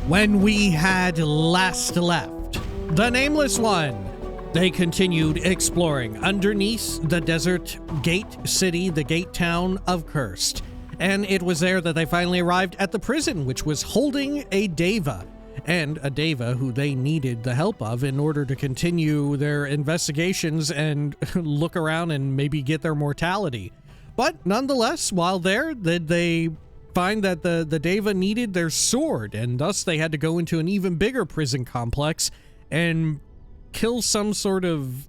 When we had last left the Nameless One, they continued exploring underneath the desert gate city, the gate town of Cursed. And it was there that they finally arrived at the prison, which was holding a Deva. And a Deva who they needed the help of in order to continue their investigations and look around and maybe get their mortality. But nonetheless, while there, they find that the Deva needed their sword, and thus they had to go into an even bigger prison complex and kill some sort of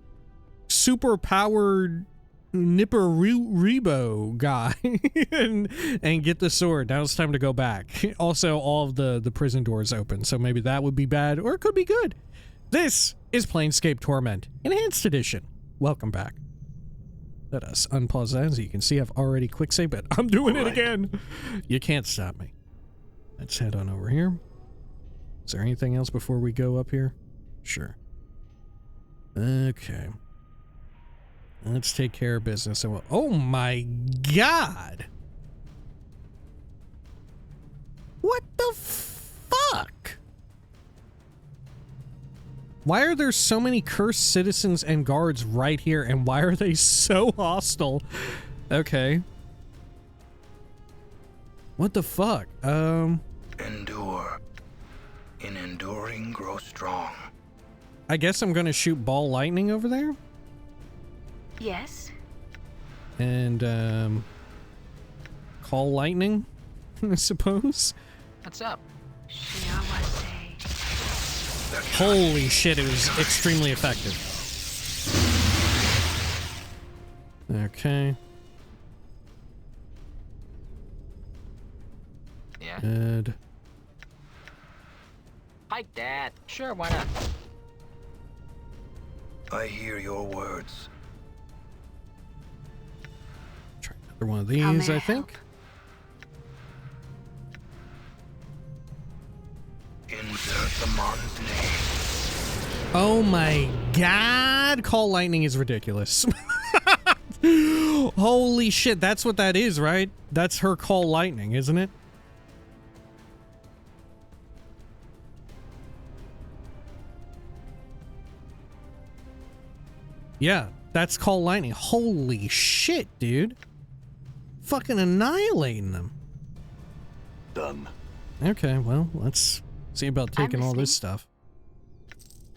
super-powered Nipper-Rebo guy and get the sword. Now it's time to go back. Also, all of the prison doors open, so maybe that would be bad, or it could be good. This is Planescape Torment, Enhanced Edition. Welcome back. Let us unpause that. As you can see, I've already quick saved, but I'm doing it again. You can't stop me. Let's head on over here. Is there anything else before we go up here? Sure. Okay. Let's take care of business. Oh my god! What the fuck? Why are there so many cursed citizens and guards right here, and why are they so hostile? Okay. What the fuck? Endure. In enduring, grow strong. I guess I'm gonna shoot ball lightning over there? Yes. And, call lightning, I suppose? What's up? Holy shit, it was extremely effective. Okay. Yeah. Good. Hi, Dad. Sure, why not? I hear your words. Try another one of these, I think. Insert the mon's name. Oh my god! Call lightning is ridiculous. Holy shit, that's what that is, right? That's her call lightning, isn't it? Yeah, that's call lightning. Holy shit, dude. Fucking annihilating them. Done. Okay, well, let's see about taking all this stuff.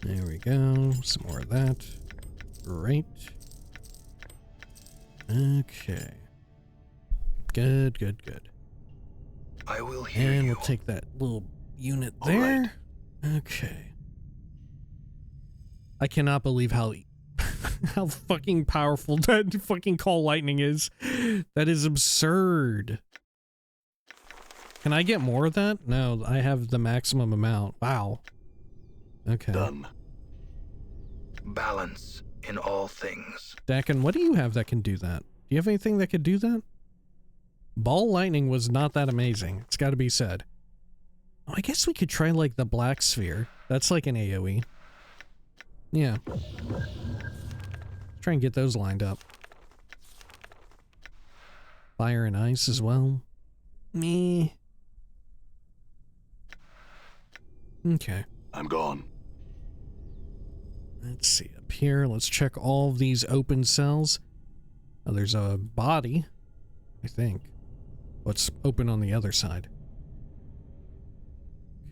There we go. Some more of that. Great. Okay. Good, good, good. I will hear and you. We'll take that little unit All there. Right. Okay. I cannot believe how how fucking powerful that fucking call lightning is. That is absurd. Can I get more of that? No, I have the maximum amount. Wow. Okay. Done. Balance in all things. Dakin, what do you have that can do that? Do you have anything that could do that? Ball lightning was not that amazing. It's got to be said. Oh, I guess we could try like the black sphere. That's like an AoE. Yeah. Try and get those lined up. Fire and ice as well. Me. Okay. I'm gone. Let's see up here. Let's check all of these open cells. Oh, there's a body, I think. What's open on the other side?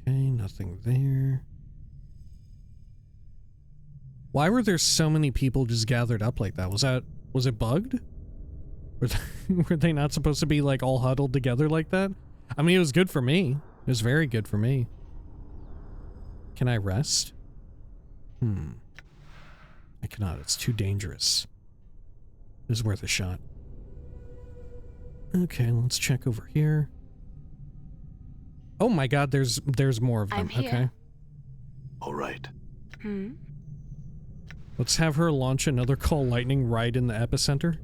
Okay, nothing there. Why were there so many people just gathered up like that? Was it bugged? Were they not supposed to be like all huddled together like that? I mean, it was good for me. It was very good for me. Can I rest? I cannot. It's too dangerous. It was worth a shot. Okay, let's check over here. Oh my god, there's more of them. I'm here. Okay. All right. Let's have her launch another call lightning right in the epicenter.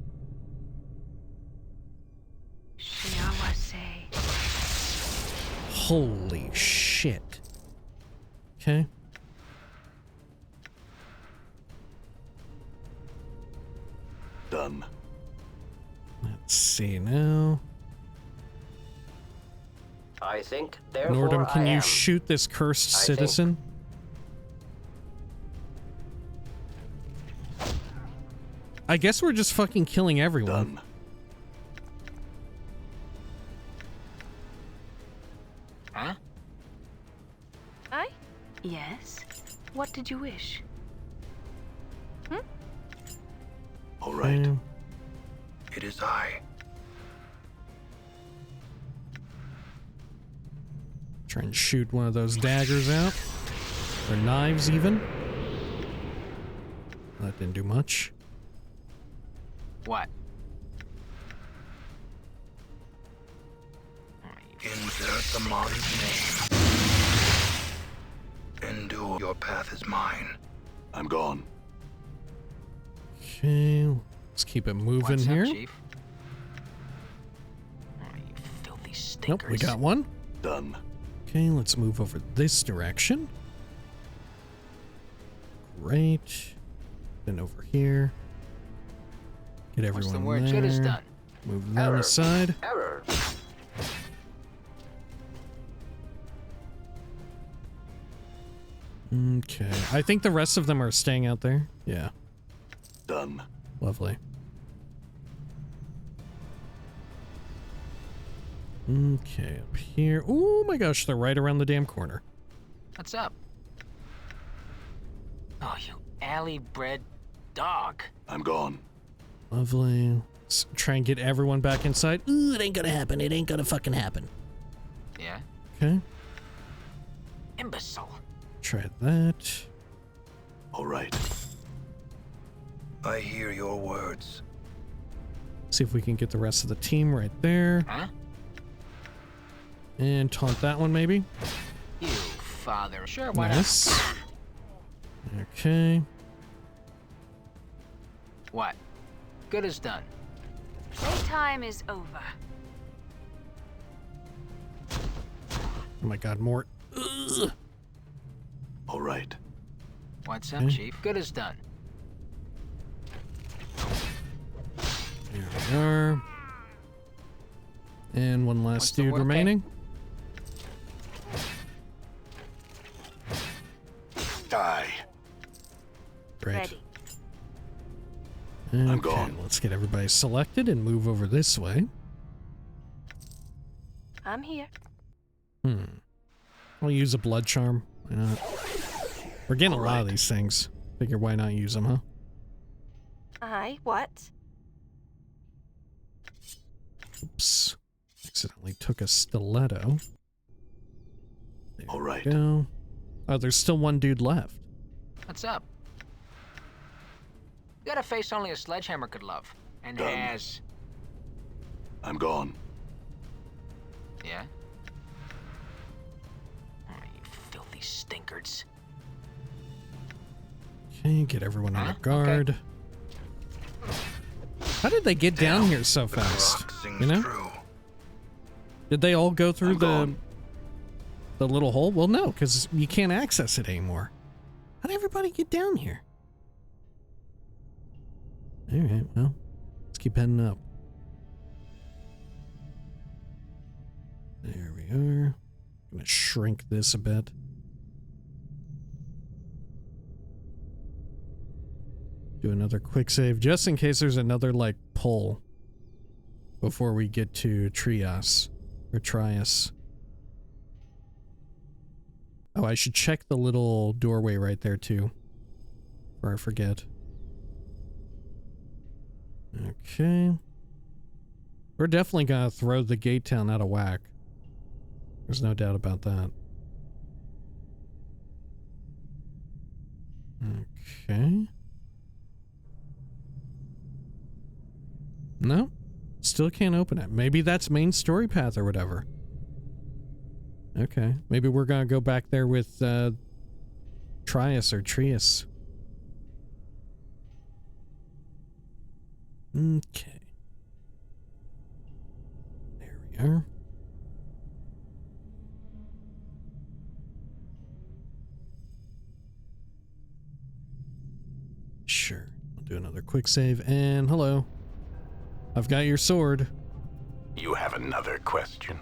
Holy shit. Okay. Done. Let's see now. I think, therefore Nordum, can I you am. shoot this cursed I think. citizen? I guess we're just fucking killing everyone. Done. Huh? Yes. What did you wish? All right. Okay. It is I. Try and shoot one of those daggers out. Or knives, even. That didn't do much. What? Insert the mon's name. Endure. Your path is mine. I'm gone. Okay, let's keep it moving What's here. up, Chief? Oh, you filthy Nope, stinkers. we got one. Done. Okay, let's move over this direction. Great. Then over here. Get everyone What's the word there. good is done? Move them Error. aside. Error. Okay, I think the rest of them are staying out there. Yeah, Done. lovely. Okay, up here. Oh my gosh, they're right around the damn corner. What's up? Oh, you alley-bred dog. I'm gone. Lovely. Let's try and get everyone back inside. Ooh, it ain't gonna happen. It ain't gonna fucking happen. Yeah? Okay, Imbecile. try that. All right. I hear your words. See if we can get the rest of the team right there. Huh? And taunt that one, maybe. You father. Sure, why Nice. not? Okay. What? Good is done. Playtime is over. Oh my god, more. Ugh. All right. What's up, Okay. Chief? Good is done. There we are. And one last What's the dude word? remaining. Die. Great. Ready. Okay, gone. let's get everybody selected and move over this way. I'm here. I'll use a blood charm. Why not? We're getting a lot of Alright. these things. Figure why not use them, huh? What? Oops. Accidentally took a stiletto. There All right. we go. Oh, there's still one dude left. What's up? You got a face only a sledgehammer could love. And Done. has... I'm gone. Yeah? Oh, you filthy stinkers. Okay, get everyone on Huh? their guard. How did they get down Damn, here so the fast? clock sings You know? true. Did they all go through I'm gone. the little hole? Well, no, because you can't access it anymore. How did everybody get down here? Alright, well, let's keep heading up. There we are. Gonna shrink this a bit. Do another quick save, just in case there's another, like, pull before we get to Trias. Or Trias. Oh, I should check the little doorway right there, too. Before I forget. Okay. We're definitely gonna throw the gate town out of whack. There's no doubt about that. Okay. No? Still can't open it. Maybe that's main story path or whatever. Okay. Maybe we're gonna go back there with Trias or Trias. Okay. There we are. Sure. I'll do another quick save and hello. I've got your sword. You have another question?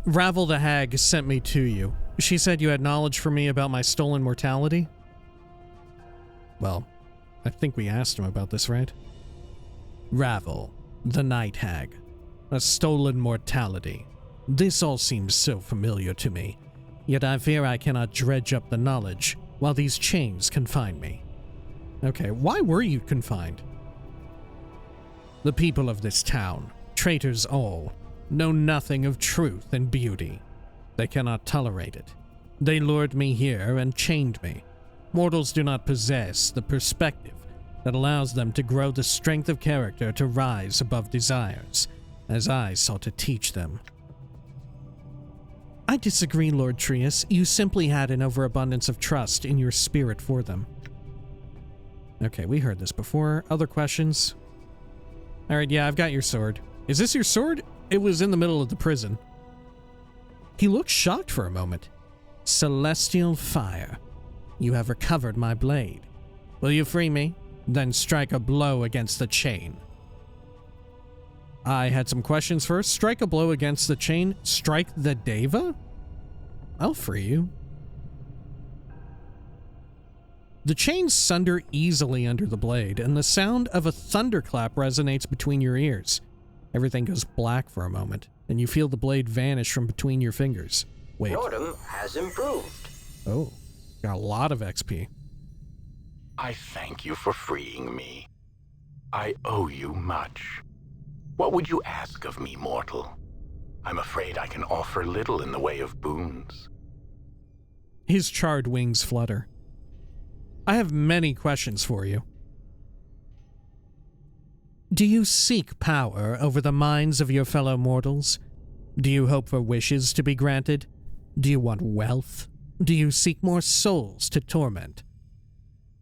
Ravel the Hag sent me to you. She said you had knowledge for me about my stolen mortality. Well, I think we asked him about this, right? Ravel, the Night Hag. A stolen mortality. This all seems so familiar to me, yet I fear I cannot dredge up the knowledge while these chains confine me. Okay, why were you confined? The people of this town, traitors all, know nothing of truth and beauty. They cannot tolerate it. They lured me here and chained me. Mortals do not possess the perspective that allows them to grow the strength of character to rise above desires, as I sought to teach them. I disagree, Lord Trias. You simply had an overabundance of trust in your spirit for them. Okay, we heard this before. Other questions? Alright, yeah, I've got your sword. Is this your sword? It was in the middle of the prison. He looked shocked for a moment. Celestial fire. You have recovered my blade. Will you free me? Then strike a blow against the chain. I had some questions first. Strike a blow against the chain. Strike the Deva? I'll free you. The chains sunder easily under the blade, and the sound of a thunderclap resonates between your ears. Everything goes black for a moment, and you feel the blade vanish from between your fingers. Wait. Nordum has improved. Oh, got a lot of XP. I thank you for freeing me. I owe you much. What would you ask of me, mortal? I'm afraid I can offer little in the way of boons. His charred wings flutter. I have many questions for you. Do you seek power over the minds of your fellow mortals? Do you hope for wishes to be granted? Do you want wealth? Do you seek more souls to torment?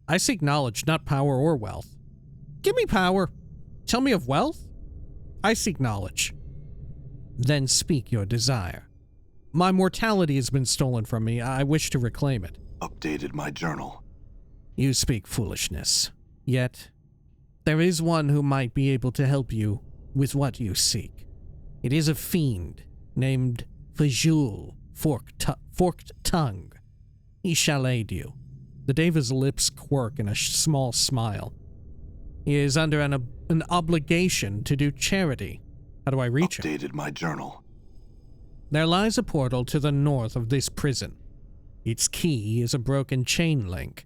I seek knowledge, not power or wealth. Give me power. Tell me of wealth? I seek knowledge. Then speak your desire. My mortality has been stolen from me. I wish to reclaim it. Updated my journal. You speak foolishness. Yet, there is one who might be able to help you with what you seek. It is a fiend named Fhjull, forked tongue. He shall aid you. The Deva's lips quirk in a small smile. He is under an obligation to do charity. How do I reach him? Updated my journal. There lies a portal to the north of this prison. Its key is a broken chain link.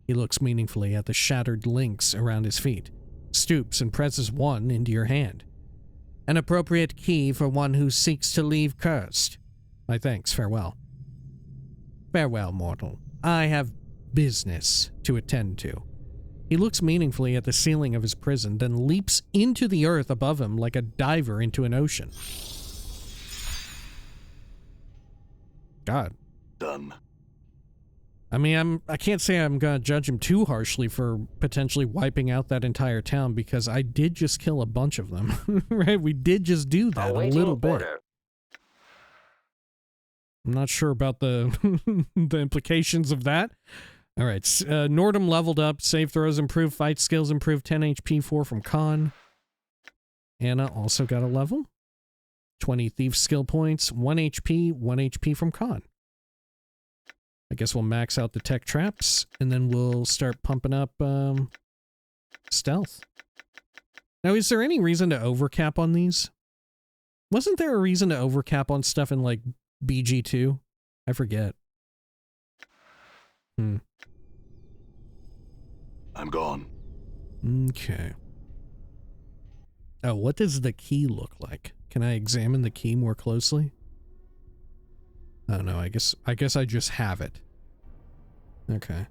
He looks meaningfully at the shattered links around his feet, stoops and presses one into your hand. An appropriate key for one who seeks to leave cursed. My thanks, farewell. Farewell, mortal. I have business to attend to. He looks meaningfully at the ceiling of his prison, then leaps into the earth above him like a diver into an ocean. God. Done. I mean, I can't say I'm gonna judge him too harshly for potentially wiping out that entire town, because I did just kill a bunch of them, right? We did just do that a little bit. Order. I'm not sure about the the implications of that. All right, Nordum leveled up, save throws improved, fight skills improved, 10 HP, 4 from Khan. Anna also got a level. 20 thief skill points, 1 HP from Khan. I guess we'll max out the tech traps, and then we'll start pumping up stealth. Now, is there any reason to overcap on these? Wasn't there a reason to overcap on stuff in, like, BG2? I forget. I'm gone. Okay. Oh, what does the key look like? Can I examine the key more closely? I don't know. I guess I just have it. Okay.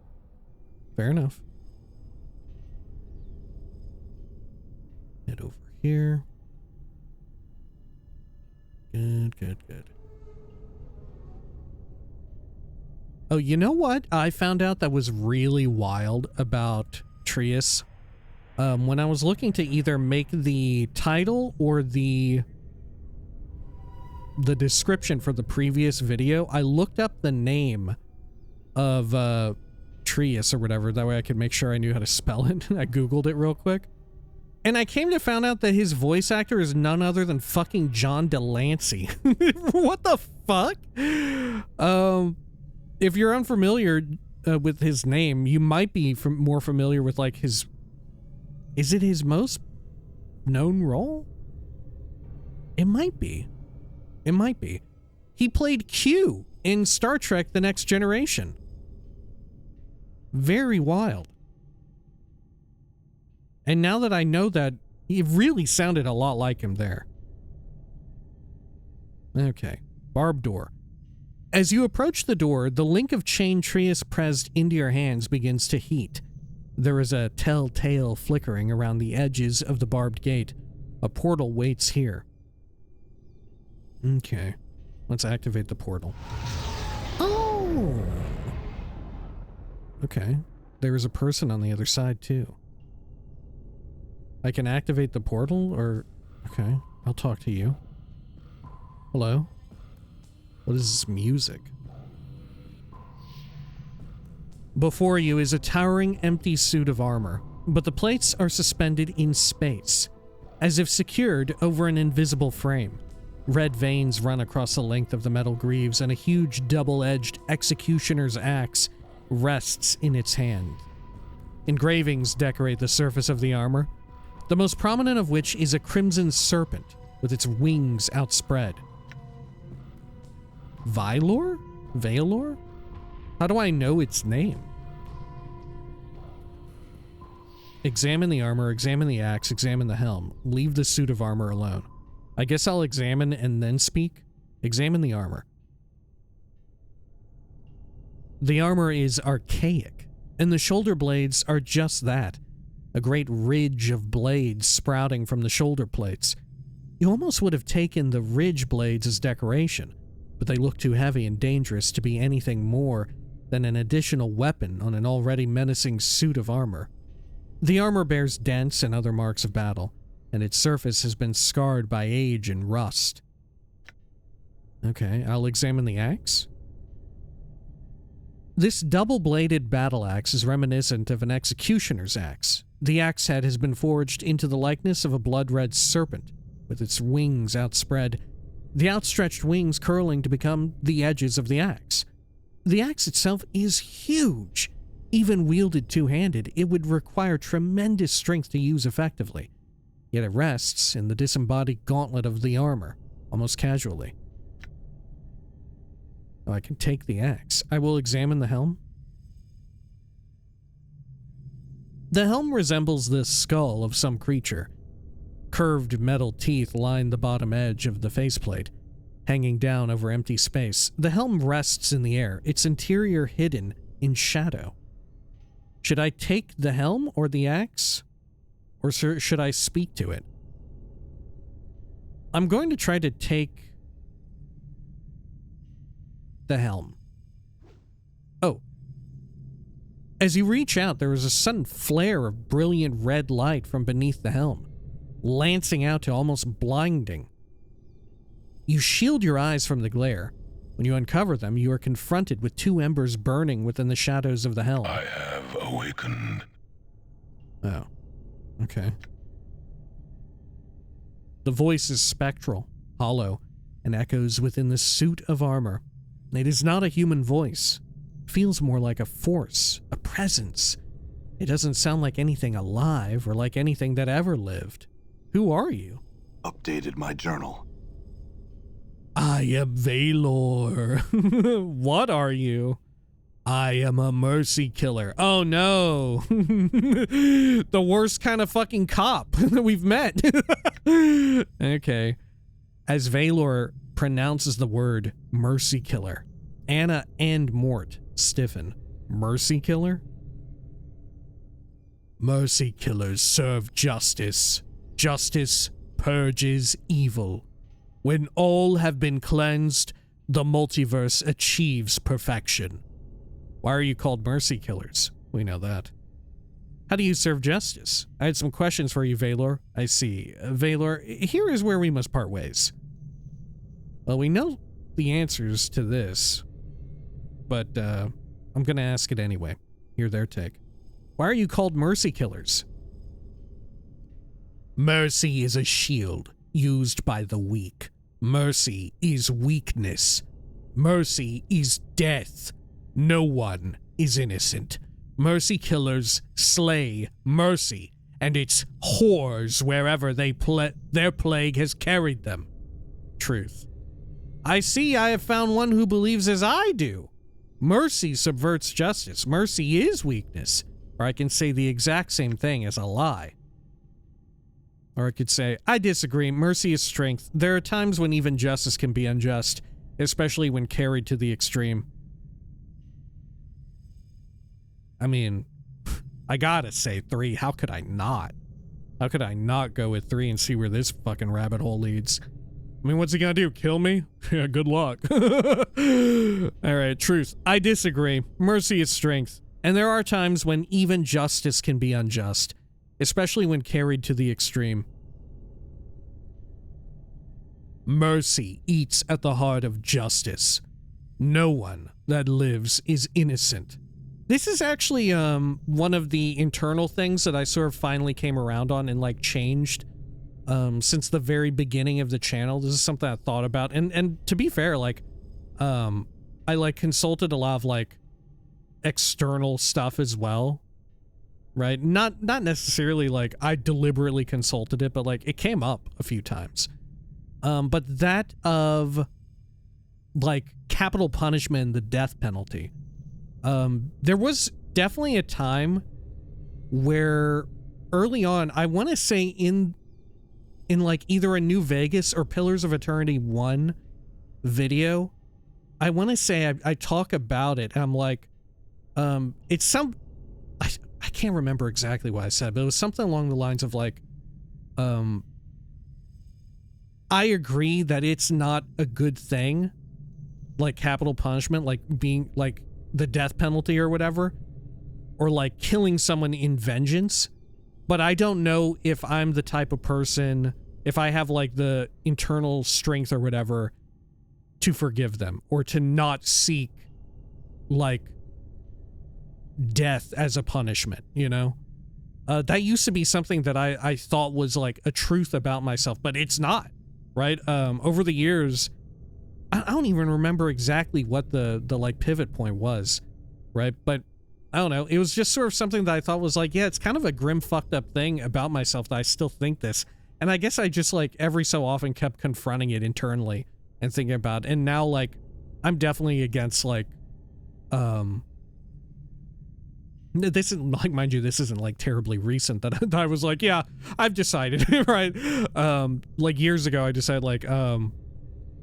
Fair enough. Head over here. Good. Oh, you know what I found out that was really wild about Trias? When I was looking to either make the title or the description for the previous video, I looked up the name of Trias or whatever. That way I could make sure I knew how to spell it. I googled it real quick. And I came to find out that his voice actor is none other than fucking John Delancey. What the fuck? If you're unfamiliar with his name, you might be more familiar with like his... Is it his most known role? It might be. It might be. He played Q in Star Trek The Next Generation. Very wild. And now that I know that, it really sounded a lot like him there. Okay. Barbed door. As you approach the door, the link of chain Trias pressed into your hands begins to heat. There is a telltale flickering around the edges of the barbed gate. A portal waits here. Okay. Let's activate the portal. Oh! Okay. There is a person on the other side, too. I can activate the portal, or... Okay, I'll talk to you. Hello? What is this music? Before you is a towering, empty suit of armor, but the plates are suspended in space, as if secured over an invisible frame. Red veins run across the length of the metal greaves, and a huge double-edged executioner's axe rests in its hand. Engravings decorate the surface of the armor, the most prominent of which is a crimson serpent with its wings outspread. Vylor? Valor? How do I know its name? Examine the armor, examine the axe, examine the helm. Leave the suit of armor alone. I guess I'll examine and then speak. Examine the armor. The armor is archaic, and the shoulder blades are just that. A great ridge of blades sprouting from the shoulder plates. You almost would have taken the ridge blades as decoration, but they look too heavy and dangerous to be anything more than an additional weapon on an already menacing suit of armor. The armor bears dents and other marks of battle, and its surface has been scarred by age and rust. Okay, I'll examine the axe. This double-bladed battle axe is reminiscent of an executioner's axe. The axe head has been forged into the likeness of a blood-red serpent, with its wings outspread, the outstretched wings curling to become the edges of the axe. The axe itself is huge. Even wielded two-handed, it would require tremendous strength to use effectively. Yet it rests in the disembodied gauntlet of the armor, almost casually. Oh, I can take the axe. I will examine the helm. The helm resembles the skull of some creature. Curved metal teeth line the bottom edge of the faceplate, hanging down over empty space. The helm rests in the air, its interior hidden in shadow. Should I take the helm or the axe? Or should I speak to it? I'm going to try to take the helm. Oh. As you reach out, there is a sudden flare of brilliant red light from beneath the helm, lancing out to almost blinding. You shield your eyes from the glare. When you uncover them, you are confronted with two embers burning within the shadows of the helm. I have awakened. Oh. Okay. The voice is spectral, hollow, and echoes within the suit of armor. It is not a human voice. It feels more like a force, a presence. It doesn't sound like anything alive or like anything that ever lived. Who are you? Updated my journal. I am Valor. What are you? I am a mercy killer. Oh no. The worst kind of fucking cop that we've met. Okay. As Valor pronounces the word mercy killer, Anna and Mort stiffen. Mercy killer? Mercy killers serve justice. Justice purges evil. When all have been cleansed, the multiverse achieves perfection. Why are you called mercy killers? We know that. How do you serve justice? I had some questions for you, Valor. I see. Valor, here is where we must part ways. Well, we know the answers to this, but I'm going to ask it anyway. Hear their take. Why are you called mercy killers? Mercy is a shield used by the weak. Mercy is weakness. Mercy is death. No one is innocent. Mercy killers slay mercy, and it's whores wherever their plague has carried them. Truth. I see I have found one who believes as I do. Mercy subverts justice. Mercy is weakness. Or I can say the exact same thing as a lie. Or I could say, I disagree. Mercy is strength. There are times when even justice can be unjust, especially when carried to the extreme. I mean, I gotta say 3. How could I not? How could I not go with 3 and see where this fucking rabbit hole leads? I mean, what's he gonna do? Kill me? Yeah, good luck. Alright, truth. I disagree. Mercy is strength. And there are times when even justice can be unjust, especially when carried to the extreme. Mercy eats at the heart of justice. No one that lives is innocent. This is actually one of the internal things that I sort of finally came around on and like changed since the very beginning of the channel. This is something I thought about, and to be fair, like I like consulted a lot of like external stuff as well, right? Not necessarily like I deliberately consulted it, but like it came up a few times. But that of like capital punishment and the death penalty. There was definitely a time where early on, I want to say in like either a New Vegas or Pillars of Eternity 1 video, I want to say I talk about it and I'm like, it's some, I can't remember exactly what I said, but it was something along the lines of like, I agree that it's not a good thing, like capital punishment, like being like the death penalty or whatever, or like killing someone in vengeance. But I don't know if I'm the type of person, if I have like the internal strength or whatever to forgive them or to not seek like death as a punishment, you know? That used to be something that I thought was like a truth about myself, but it's not, right? Over the years, I don't even remember exactly what the like pivot point was, right? But I don't know. It was just sort of something that I thought was like, yeah, it's kind of a grim fucked up thing about myself that I still think this. And I guess I just like every so often kept confronting it internally and thinking about it. And now like I'm definitely against like this isn't like, mind you, this isn't like terribly recent that I was like, yeah, I've decided, right? Like years ago I decided like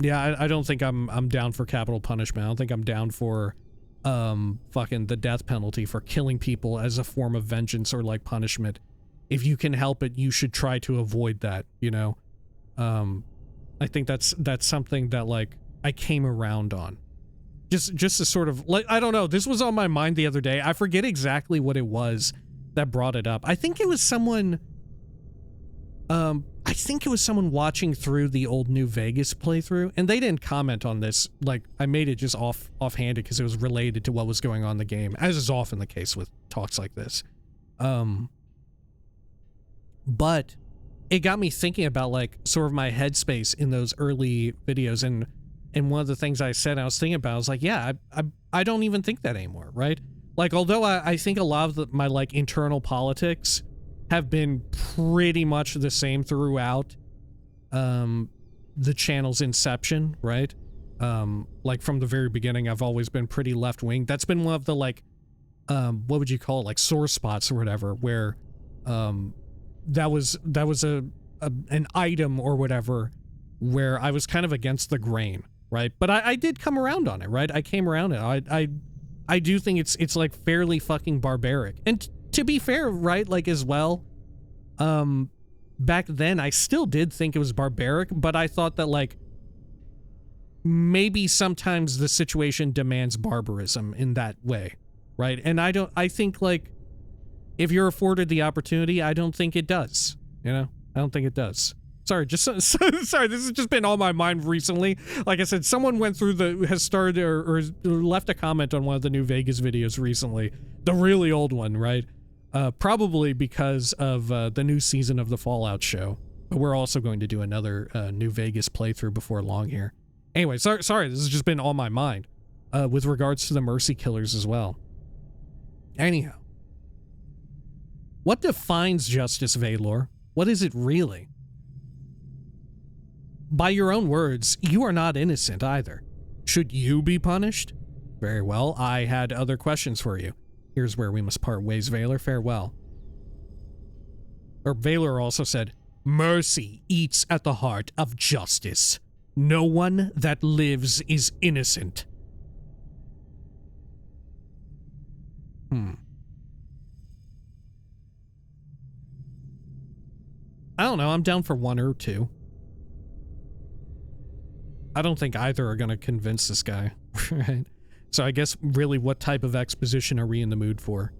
yeah, I don't think I'm down for capital punishment. I don't think I'm down for fucking the death penalty for killing people as a form of vengeance or like punishment. If you can help it, you should try to avoid that, you know? I think that's something that like I came around on. Just to sort of like, I don't know, this was on my mind the other day. I forget exactly what it was that brought it up. I think it was someone watching through the old New Vegas playthrough, and they didn't comment on this. Like, I made it just offhanded because it was related to what was going on in the game, as is often the case with talks like this. But it got me thinking about, like, sort of my headspace in those early videos, and one of the things I said I was thinking about, I was like, yeah, I don't even think that anymore, right? Like, although I think a lot of my, like, internal politics have been pretty much the same throughout the channel's inception, right? Like from the very beginning, I've always been pretty left-wing. That's been one of the like, what would you call it? Like sore spots or whatever, where that was an item or whatever where I was kind of against the grain, right? But I did come around on it, right? I came around it. I do think it's like fairly fucking barbaric. And to be fair, right, like as well, back then I still did think it was barbaric, but I thought that like maybe sometimes the situation demands barbarism in that way, right? And I think like if you're afforded the opportunity, I don't think it does, you know? I don't think it does. Sorry, sorry, this has just been on my mind recently. Like I said, someone went through has started or left a comment on one of the New Vegas videos recently, the really old one, right? Probably because of the new season of the Fallout show. But we're also going to do another New Vegas playthrough before long here. Anyway, sorry, this has just been on my mind with regards to the Mercy Killers as well. Anyhow, what defines justice, Valor? What is it really? By your own words, you are not innocent either. Should you be punished? Very well, I had other questions for you. Here's where we must part ways, Valor. Farewell. Or Valor also said, mercy eats at the heart of justice. No one that lives is innocent. I don't know, I'm down for one or two. I don't think either are gonna convince this guy, right? So I guess really what type of exposition are we in the mood for?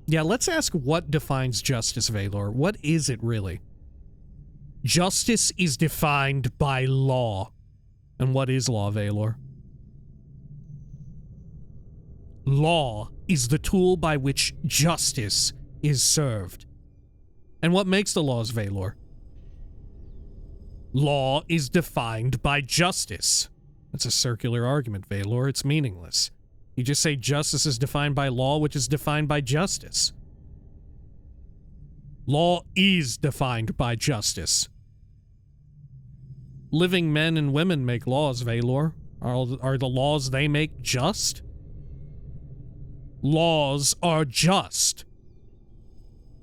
Yeah, let's ask what defines justice, Valor. What is it really? Justice is defined by law. And what is law, Valor? Law is the tool by which justice is served. And what makes the laws, Valor? Law is defined by justice. That's a circular argument, Valor. It's meaningless. You just say justice is defined by law, which is defined by justice. Law is defined by justice. Living men and women make laws, Valor. Are the laws they make just? Laws are just.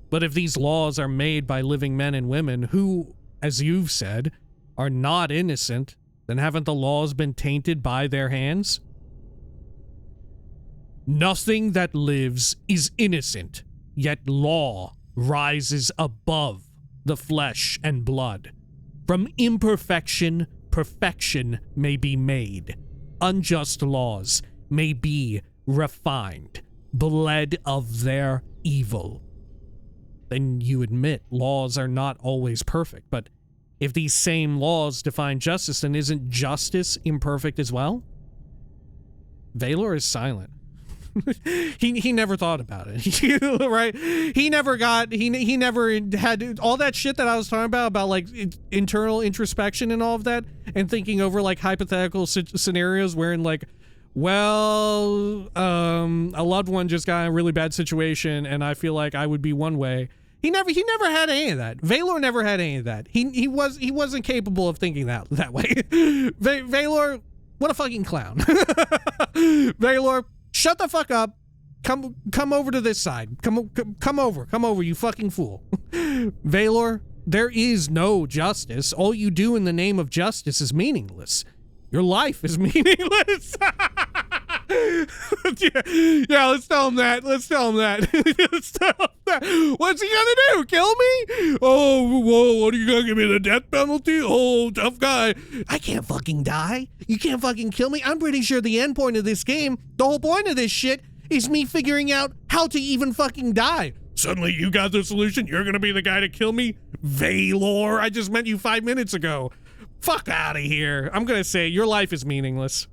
But if these laws are made by living men and women who, as you've said, are not innocent, then haven't the laws been tainted by their hands? Nothing that lives is innocent, yet law rises above the flesh and blood. From imperfection, perfection may be made. Unjust laws may be refined, bled of their evil. Then you admit laws are not always perfect, but if these same laws define justice, then isn't justice imperfect as well? Valor is silent. he never thought about it, right? He never had all that shit that I was talking about like internal introspection and all of that, and thinking over like hypothetical scenarios wherein like, well, a loved one just got in a really bad situation and I feel like I would be one way. He never had any of that. Valor never had any of that. He wasn't capable of thinking that way. Valor, what a fucking clown. Valor, shut the fuck up. Come over to this side. Come over, you fucking fool. Valor, there is no justice. All you do in the name of justice is meaningless. Your life is meaningless. yeah, let's tell him that. Let's tell him that. What's he gonna do? Kill me? Oh, whoa, what are you gonna give me, the death penalty? Oh, tough guy. I can't fucking die. You can't fucking kill me. I'm pretty sure the end point of this game, the whole point of this shit, is me figuring out how to even fucking die. Suddenly you got the solution? You're gonna be the guy to kill me? Valor, I just met you 5 minutes ago. Fuck out of here. I'm gonna say your life is meaningless.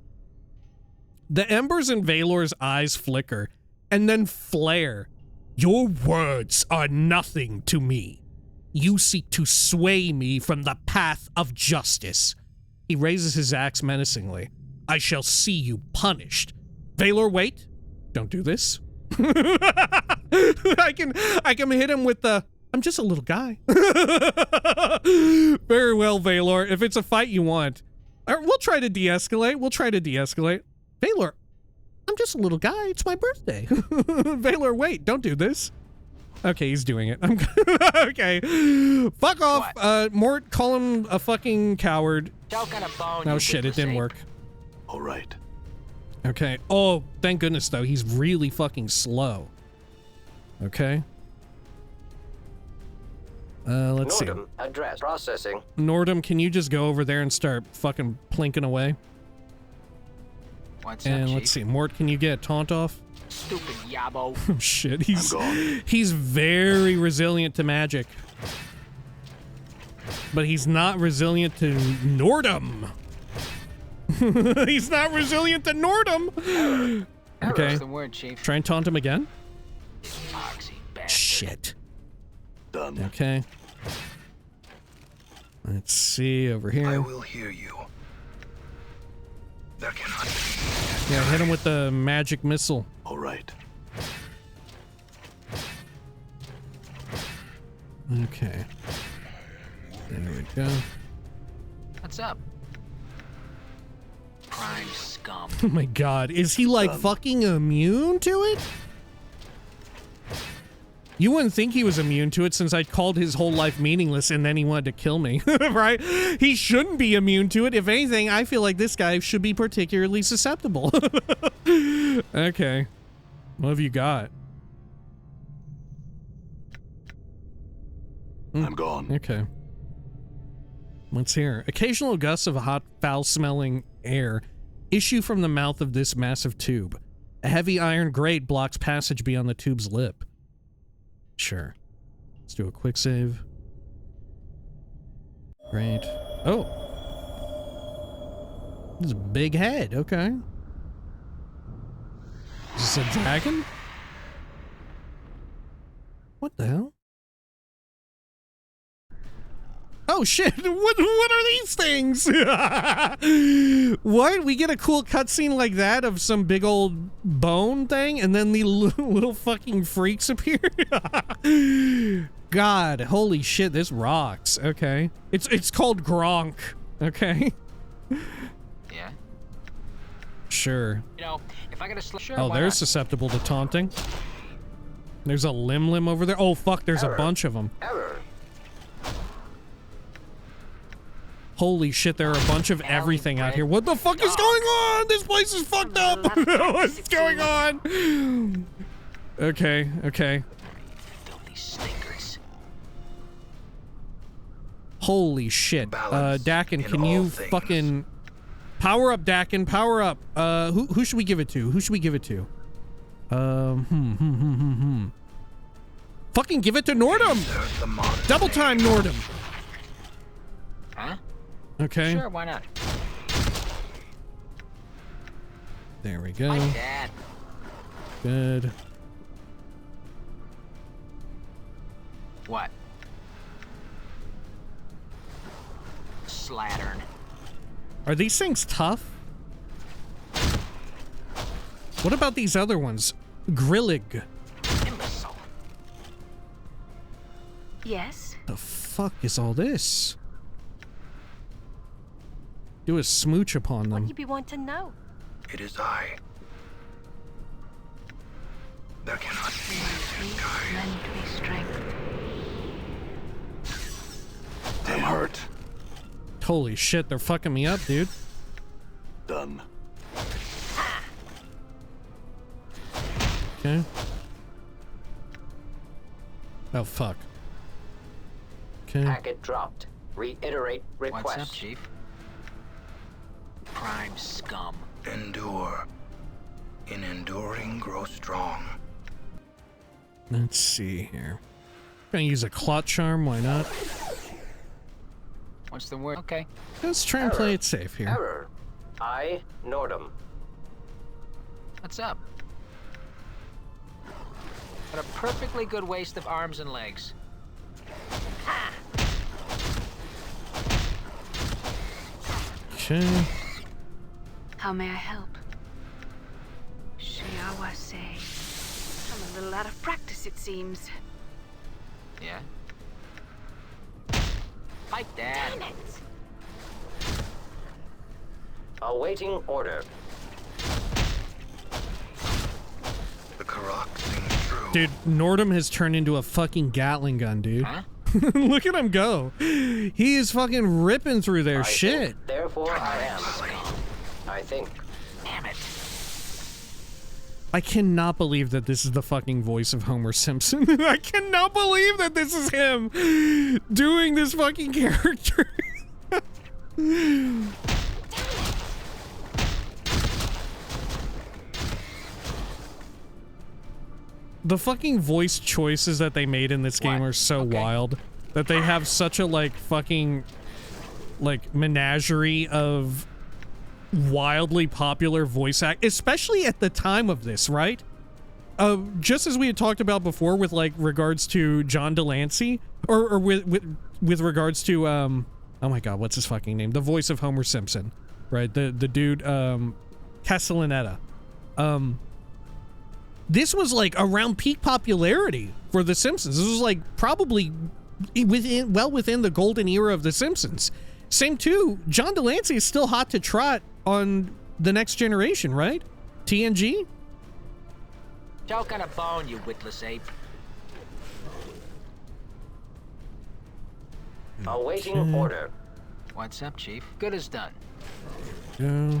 The embers in Valor's eyes flicker and then flare. Your words are nothing to me. You seek to sway me from the path of justice. He raises his axe menacingly. I shall see you punished. Valor, wait. Don't do this. I can hit him with the, I'm just a little guy. Very well, Valor. If it's a fight you want, we'll try to de-escalate. Valor, I'm just a little guy. It's my birthday. Valor, wait. Don't do this. Okay, he's doing it. Okay. Fuck off. Mort, call him a fucking coward. Oh shit, it didn't work. All right. Okay. Oh, thank goodness, though. He's really fucking slow. Okay. Let's see. Nordum, address processing. Nordum, can you just go over there and start fucking plinking away? What's And up, let's see, Mort, can you get a taunt off? Stupid yabo. Oh shit, he's very resilient to magic. But he's not resilient to Nordum. He's not resilient to Nordum. Okay. What's the word, Chief? Try and taunt him again. Foxy bastard. Shit. Done. Okay. Let's see over here. I will hear you. There cannot be. Yeah, hit him with the magic missile. All right. Okay. There we go. What's up? Prime scum. Oh my god. Is he like fucking immune to it? You wouldn't think he was immune to it since I called his whole life meaningless and then he wanted to kill me, right? He shouldn't be immune to it. If anything, I feel like this guy should be particularly susceptible. Okay. What have you got? I'm gone. Okay. Let's hear. Occasional gusts of hot, foul-smelling air issue from the mouth of this massive tube. A heavy iron grate blocks passage beyond the tube's lip. Sure. Let's do a quick save. Great. Oh! This is a big head. Okay. Is this a dragon? What the hell? Oh shit, what are these things? What? We get a cool cutscene like that of some big old bone thing and then the little fucking freaks appear? God, holy shit, this rocks. Okay. It's called Gronk. Okay. Yeah? Sure. You know, if I get a sure, Oh, why they're not? susceptible to taunting. There's a limb over there. Oh fuck, there's a bunch of them. Error. Holy shit, there are a bunch of everything out here. What the fuck is going on? This place is fucked up. What's going on? Okay, okay. Filthy stinkers. Holy shit. Balance Dakin, in can all you things. fucking power up, Dakin, power up. Who should we give it to? Who should we give it to? Fucking give it to Nordum. Insert the modern Double time Nordum. Huh? Okay. Sure, why not? There we go. My dad. Good. What? Slattern. Are these things tough? What about these other ones? Grillig. Imbecile. Yes? The fuck is all this? Do a smooch upon What them. you be want to know? It is I. There cannot be a guide. Lend me strength. I'm hurt. Holy shit, they're fucking me up, dude. Done. Okay. Oh, fuck. Okay. Packet dropped. Reiterate request. What's up, Chief? Prime scum. Endure. In enduring, grow strong. Let's see here. Gonna use a clot charm, why not? What's the word? Okay. Let's try and play it safe here. Error. I, Nordum. What's up? Got a perfectly good waist of arms and legs. Okay. How may I help? Shiawase. I'm a little out of practice, it seems. Yeah? My dad. Damn it! Awaiting order. The Karak sings true. Dude, Nordum has turned into a fucking Gatling gun, dude. Huh? Look at him go. He is fucking ripping through their I shit. think, therefore I am. I think. Damn it. I cannot believe that this is the fucking voice of Homer Simpson. I cannot believe that this is him doing this fucking character. The fucking voice choices that they made in this game What? are so Okay. wild that they have such a like fucking like menagerie of wildly popular voice act, especially at the time of this, right? Just as we had talked about before with like regards to John Delancey, or with regards to oh my god, what's his fucking name? The voice of Homer Simpson, right? The dude Castellaneta. This was like around peak popularity for The Simpsons. This was like probably within the golden era of The Simpsons. Same too, John Delancey is still hot to trot on The Next Generation, right? TNG? Choke on a bone, you witless ape. Awaiting order. What's up, Chief? Good as done. Yeah.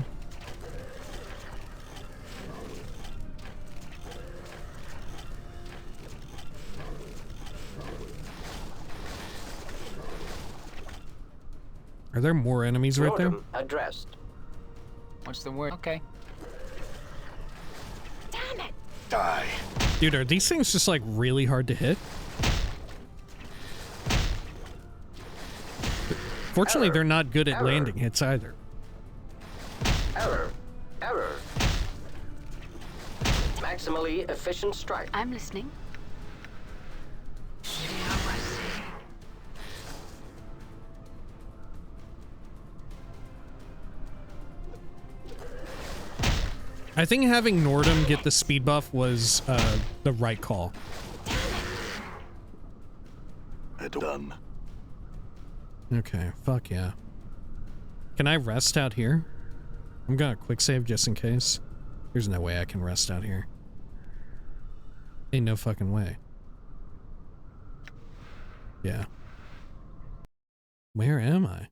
Are there more enemies right there? Nordum addressed. What's the word? Okay. Damn it! Die. Dude, are these things just like really hard to hit? Fortunately, they're not good at landing hits either. Error. Error. Maximally efficient strike. I'm listening. I think having Nordum get the speed buff was the right call. Done. Okay, fuck yeah. Can I rest out here? I'm gonna quick save just in case. There's no way I can rest out here. Ain't no fucking way. Yeah. Where am I?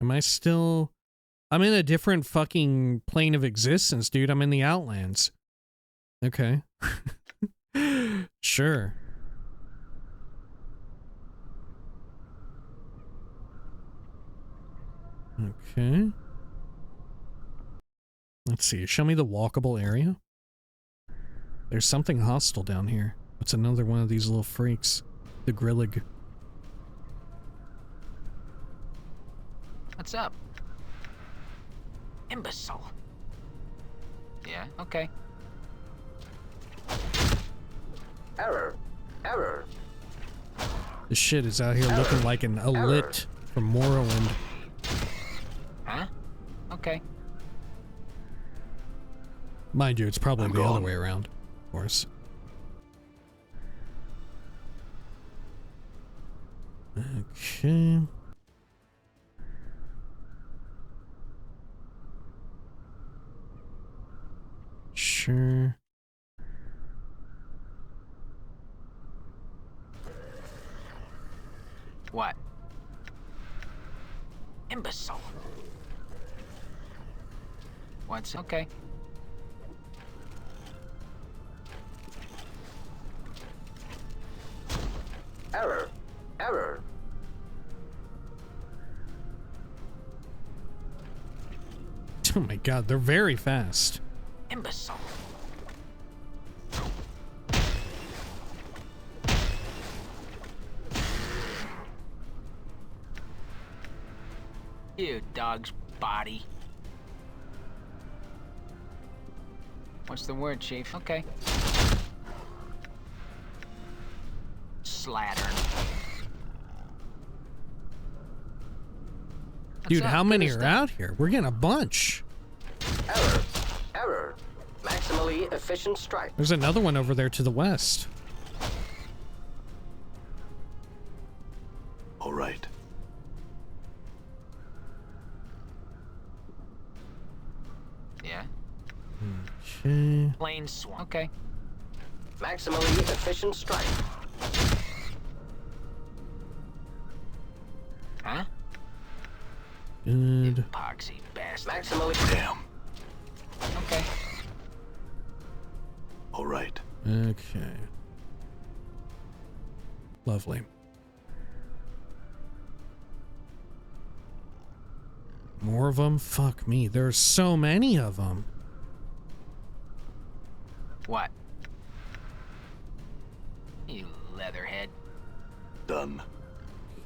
Am I still... I'm in a different fucking plane of existence, dude. I'm in the Outlands. Okay. Sure. Okay. Let's see. Show me the walkable area. There's something hostile down here. It's another one of these little freaks. The Grillig. What's up? Imbecile. Yeah, okay. Error. Error. This shit is out here looking like an Elit from Morrowind. Huh? Okay. Mind you, it's probably I'm the other gone. way around, of course. Okay. Sure. What? Imbecile. What's okay? Error. Error. Oh my god, they're very fast. Imbecile. You dog's body. What's the word, Chief? Okay. Slattern. Dude, What's how up? many Good are as done. out here? We're getting a bunch. Error. Error. Maximally efficient strike. There's another one over there to the west. All right. Yeah. Okay. Plain swan. Okay. Maximally efficient strike. Huh? Good. Poxy bastard. Maximally. Damn. Okay. All right. Okay. Lovely. More of them? Fuck me. There's so many of them. What? You leatherhead. Done.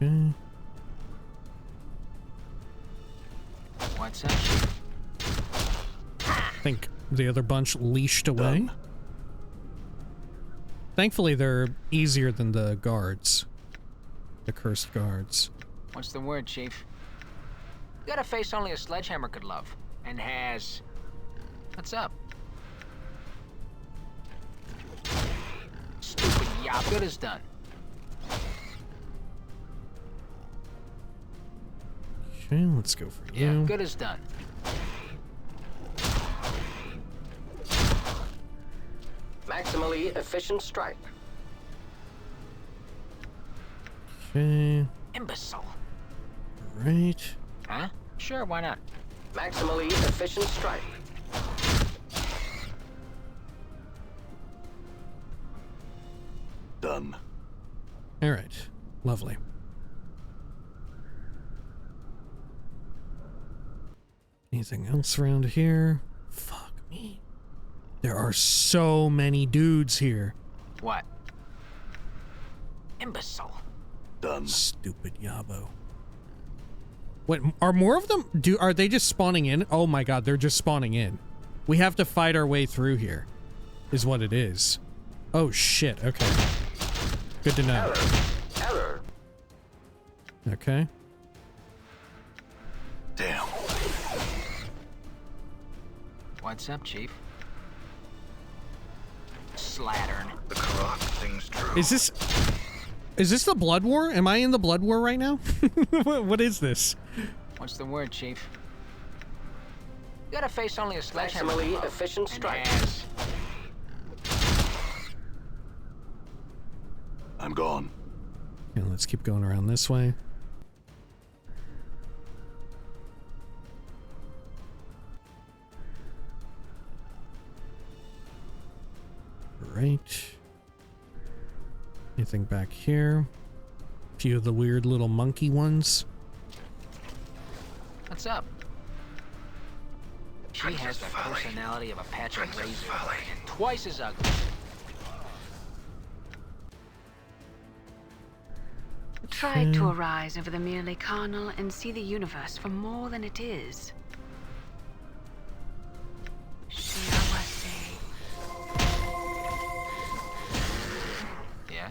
Okay. What's up, Chief? think the other bunch leashed away. Done. Thankfully, they're easier than the guards. The cursed guards. What's the word, Chief? You got a face only a sledgehammer could love. And has. What's up? Stupid yap. Good as done. Okay, let's go for Yeah, you. good as done. Maximally efficient strike. Okay, Imbecile. right. Huh? Sure, why not? Maximally efficient strike. Done. All right, lovely. Anything else around here? Fuck me. There are so many dudes here. What? Imbecile. Done. Stupid Yabo. Wait, are more of them? Are they just spawning in? Oh my god, they're just spawning in. We have to fight our way through here, is what it is. Oh shit, okay. Good to know. Error. Okay. Damn. What's up, Chief? Slattern. The Karak sings true. Is this the Blood War? Am I in the Blood War right now? What is this? What's the word, Chief? You got a face only a sledgehammer could Maximally love. efficient And strike. has. I'm gone. Yeah, let's keep going around this way. Right. Anything back here? A few of the weird little monkey ones. What's up? She Princess has the Valley. personality of a patch of Princess razor. Valley. Twice as ugly. Try to arise over the merely carnal and see the universe for more than it is. Yeah?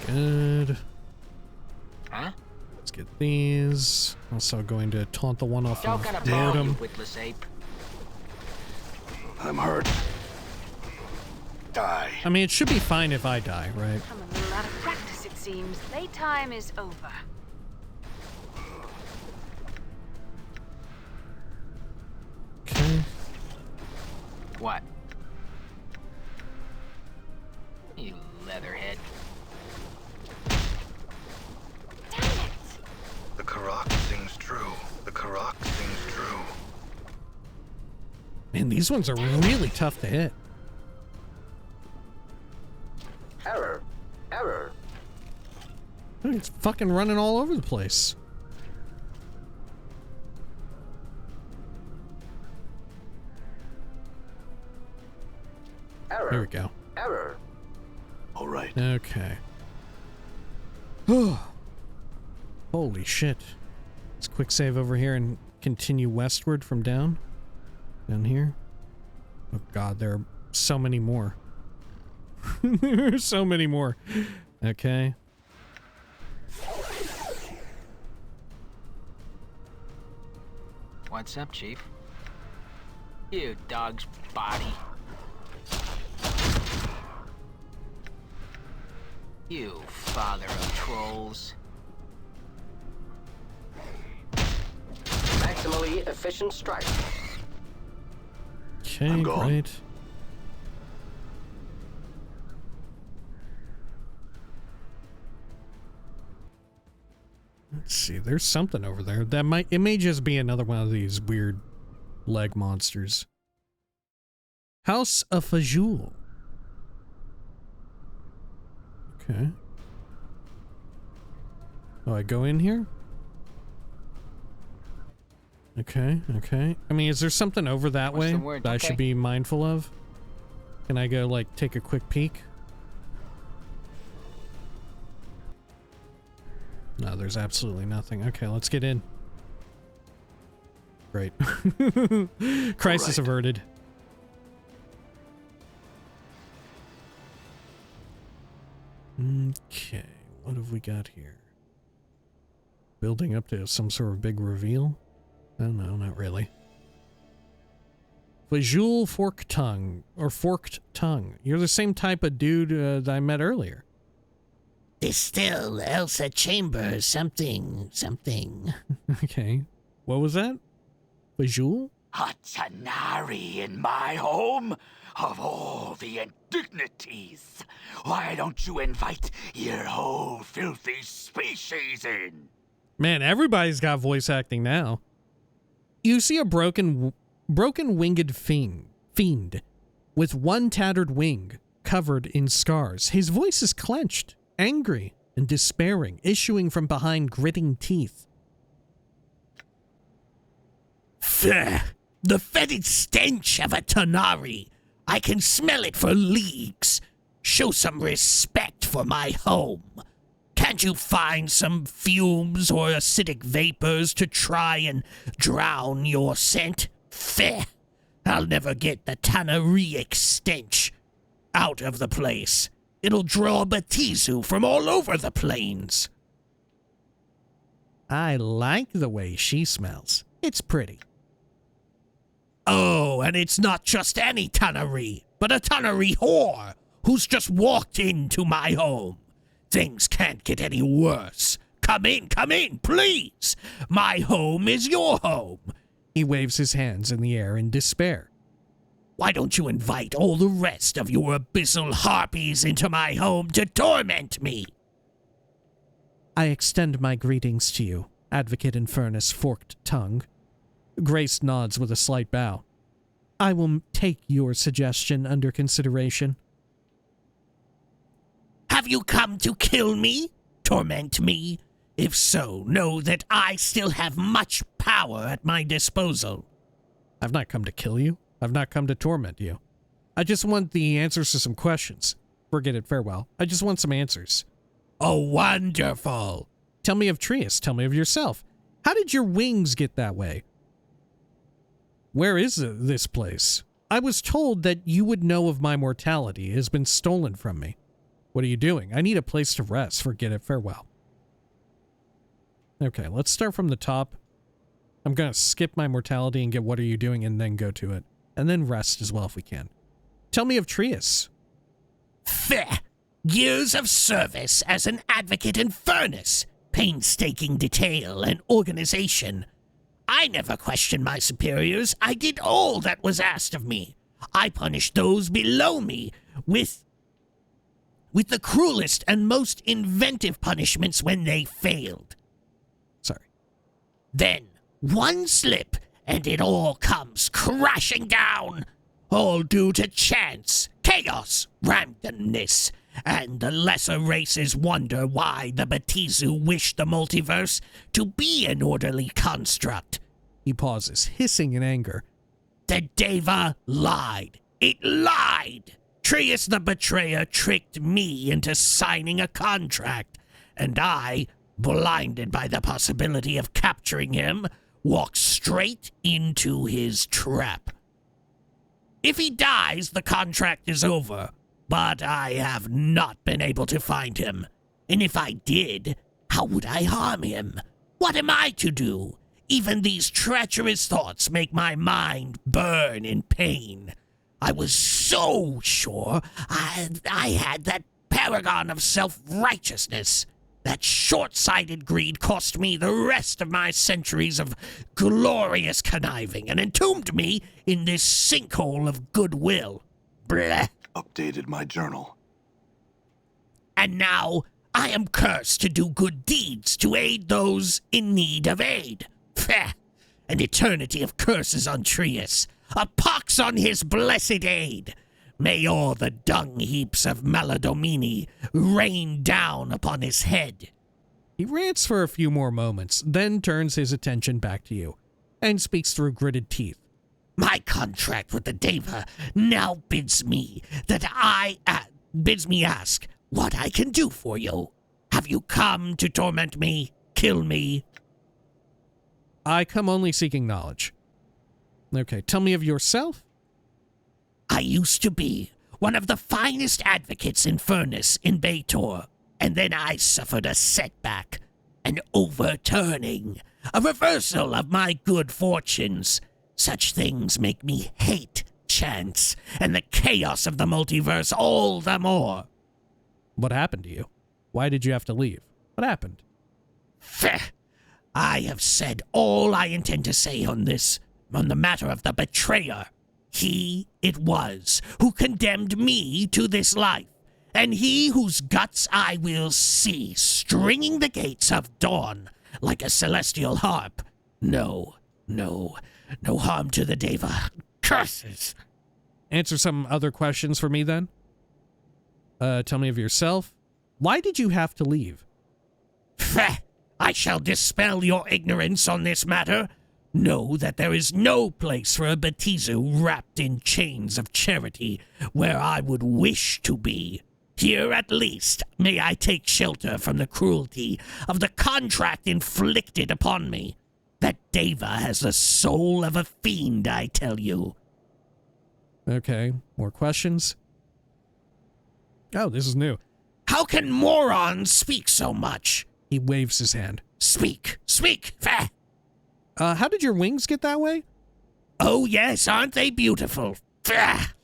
Good. Huh? Let's get these. Also going to taunt the one off Don't of gonna ball, you boredom. witless ape. I'm hurt. Die. I mean, it should be fine if I die, right? I'm a little out of practice, it seems. Playtime is over. Okay. What? You leatherhead. The Karak sings true. The Karak sings true. Man, these ones are really tough to hit. Error. Look, it's fucking running all over the place. There we go. Error. All right. Okay. Holy shit. Let's quick save over here and continue westward from down here. Oh god, there are so many more. There are so many more. Okay. What's up, Chief? You dog's body. You father of trolls. Maximally efficient strike. Okay, I'm gone. great. Let's see, there's something over there. It may just be another one of these weird leg monsters. House of Fhjull. Okay. Oh, I go in here? Okay. I mean, is there something over that What's way the word? that I Okay. should be mindful of? Can I go, like, take a quick peek? No, there's absolutely nothing. Okay, let's get in. Great. Crisis averted. Okay, what have we got here? Building up to some sort of big reveal? Oh no, not really. Fhjull Forked Tongue, or Forked Tongue. You're the same type of dude that I met earlier. Distill Elsa Chambers something. Okay, what was that? Fhjull? A Tanari in my home? Of all the indignities, why don't you invite your whole filthy species in? Man, everybody's got voice acting now. You see a broken winged fiend with one tattered wing covered in scars. His voice is clenched, angry and despairing, issuing from behind gritting teeth. Pfft, the fetid stench of a Tanari. I can smell it for leagues. Show some respect for my home. Can't you find some fumes or acidic vapors to try and drown your scent? Feh! I'll never get the Tanariic stench out of the place. It'll draw Batizu from all over the plains. I like the way she smells. It's pretty. Oh, and it's not just any Tanari, but a Tanari whore who's just walked into my home. Things can't get any worse. Come in, please. My home is your home. He waves his hands in the air in despair. Why don't you invite all the rest of your abyssal harpies into my home to torment me? I extend my greetings to you, Advocate Infernus Forked Tongue. Grace nods with a slight bow. I will take your suggestion under consideration. Have you come to kill me? Torment me? If so, know that I still have much power at my disposal. I've not come to kill you. I've not come to torment you. I just want the answers to some questions. Forget it, farewell. I just want some answers. Oh, wonderful. Tell me of Trias. Tell me of yourself. How did your wings get that way? Where is this place? I was told that you would know of my mortality. It has been stolen from me. What are you doing? I need a place to rest. Forget it, farewell. Okay, let's start from the top. I'm going to skip my mortality and get what are you doing and then go to it. And then rest as well if we can. Tell me of Trias. Feh! Years of service as an advocate in furnace. Painstaking detail and organization. I never questioned my superiors. I did all that was asked of me. I punished those below me with the cruelest and most inventive punishments when they failed. Sorry. Then, one slip, and it all comes crashing down. All due to chance, chaos, randomness, and the lesser races wonder why the Batizu wish the multiverse to be an orderly construct. He pauses, hissing in anger. The Deva lied. It lied. Trias the Betrayer tricked me into signing a contract, and I, blinded by the possibility of capturing him, walked straight into his trap. If he dies, the contract is over, but I have not been able to find him. And if I did, how would I harm him? What am I to do? Even these treacherous thoughts make my mind burn in pain. I was so sure I had that paragon of self-righteousness. That short-sighted greed cost me the rest of my centuries of glorious conniving and entombed me in this sinkhole of goodwill. Bleh. Updated my journal. And now I am cursed to do good deeds to aid those in need of aid. Pfeh! An eternity of curses on Trias. A pox on his blessed aid. May all the dung heaps of Maladomini rain down upon his head. He rants for a few more moments, then turns his attention back to you, and speaks through gritted teeth. My contract with the Deva now bids me ask what I can do for you. Have you come to torment me, kill me? I come only seeking knowledge. Okay, tell me of yourself. I used to be one of the finest advocates in Furnace in Baitor, and then I suffered a setback, an overturning, a reversal of my good fortunes. Such things make me hate chance and the chaos of the multiverse all the more. What happened to you? Why did you have to leave? What happened? Pheh! I have said all I intend to say on the matter of the betrayer. He it was who condemned me to this life, and he whose guts I will see stringing the gates of dawn like a celestial harp. No harm to the Deva. Curses! Answer some other questions for me then. Tell me of yourself. Why did you have to leave? Pheh! I shall dispel your ignorance on this matter. Know that there is no place for a Batizu wrapped in chains of charity where I would wish to be. Here at least may I take shelter from the cruelty of the contract inflicted upon me. That Deva has the soul of a fiend, I tell you. Okay, more questions? Oh, this is new. How can morons speak so much? He waves his hand. Speak! Pheh! How did your wings get that way? Oh yes, aren't they beautiful? Pheh!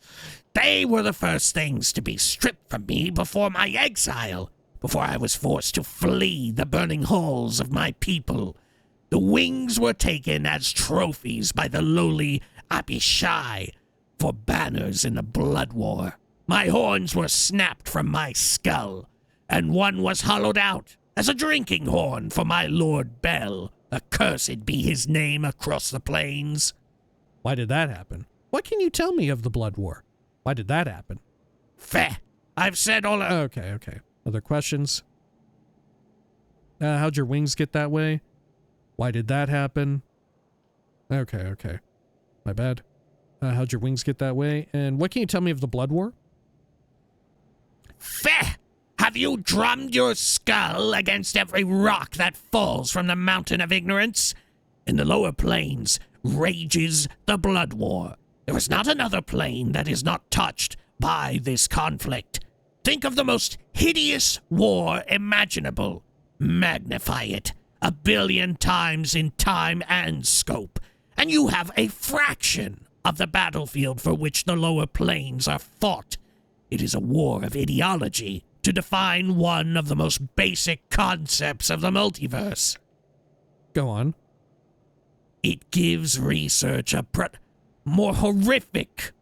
They were the first things to be stripped from me before my exile, before I was forced to flee the burning halls of my people. The wings were taken as trophies by the lowly Abishai for banners in the blood war. My horns were snapped from my skull, and one was hollowed out as a drinking horn for my Lord Bel. Accursed be his name across the plains. Why did that happen? What can you tell me of the blood war? Why did that happen? Pheh! I've said all... Okay. Other questions? How'd your wings get that way? Why did that happen? Okay. My bad. How'd your wings get that way? And what can you tell me of the blood war? Pheh! Have you drummed your skull against every rock that falls from the mountain of ignorance? In the lower plains rages the blood war. There is not another plane that is not touched by this conflict. Think of the most hideous war imaginable. Magnify it 1 billion times in time and scope, and you have a fraction of the battlefield for which the lower planes are fought. It is a war of ideology to define one of the most basic concepts of the multiverse. Go on. It gives research more horrific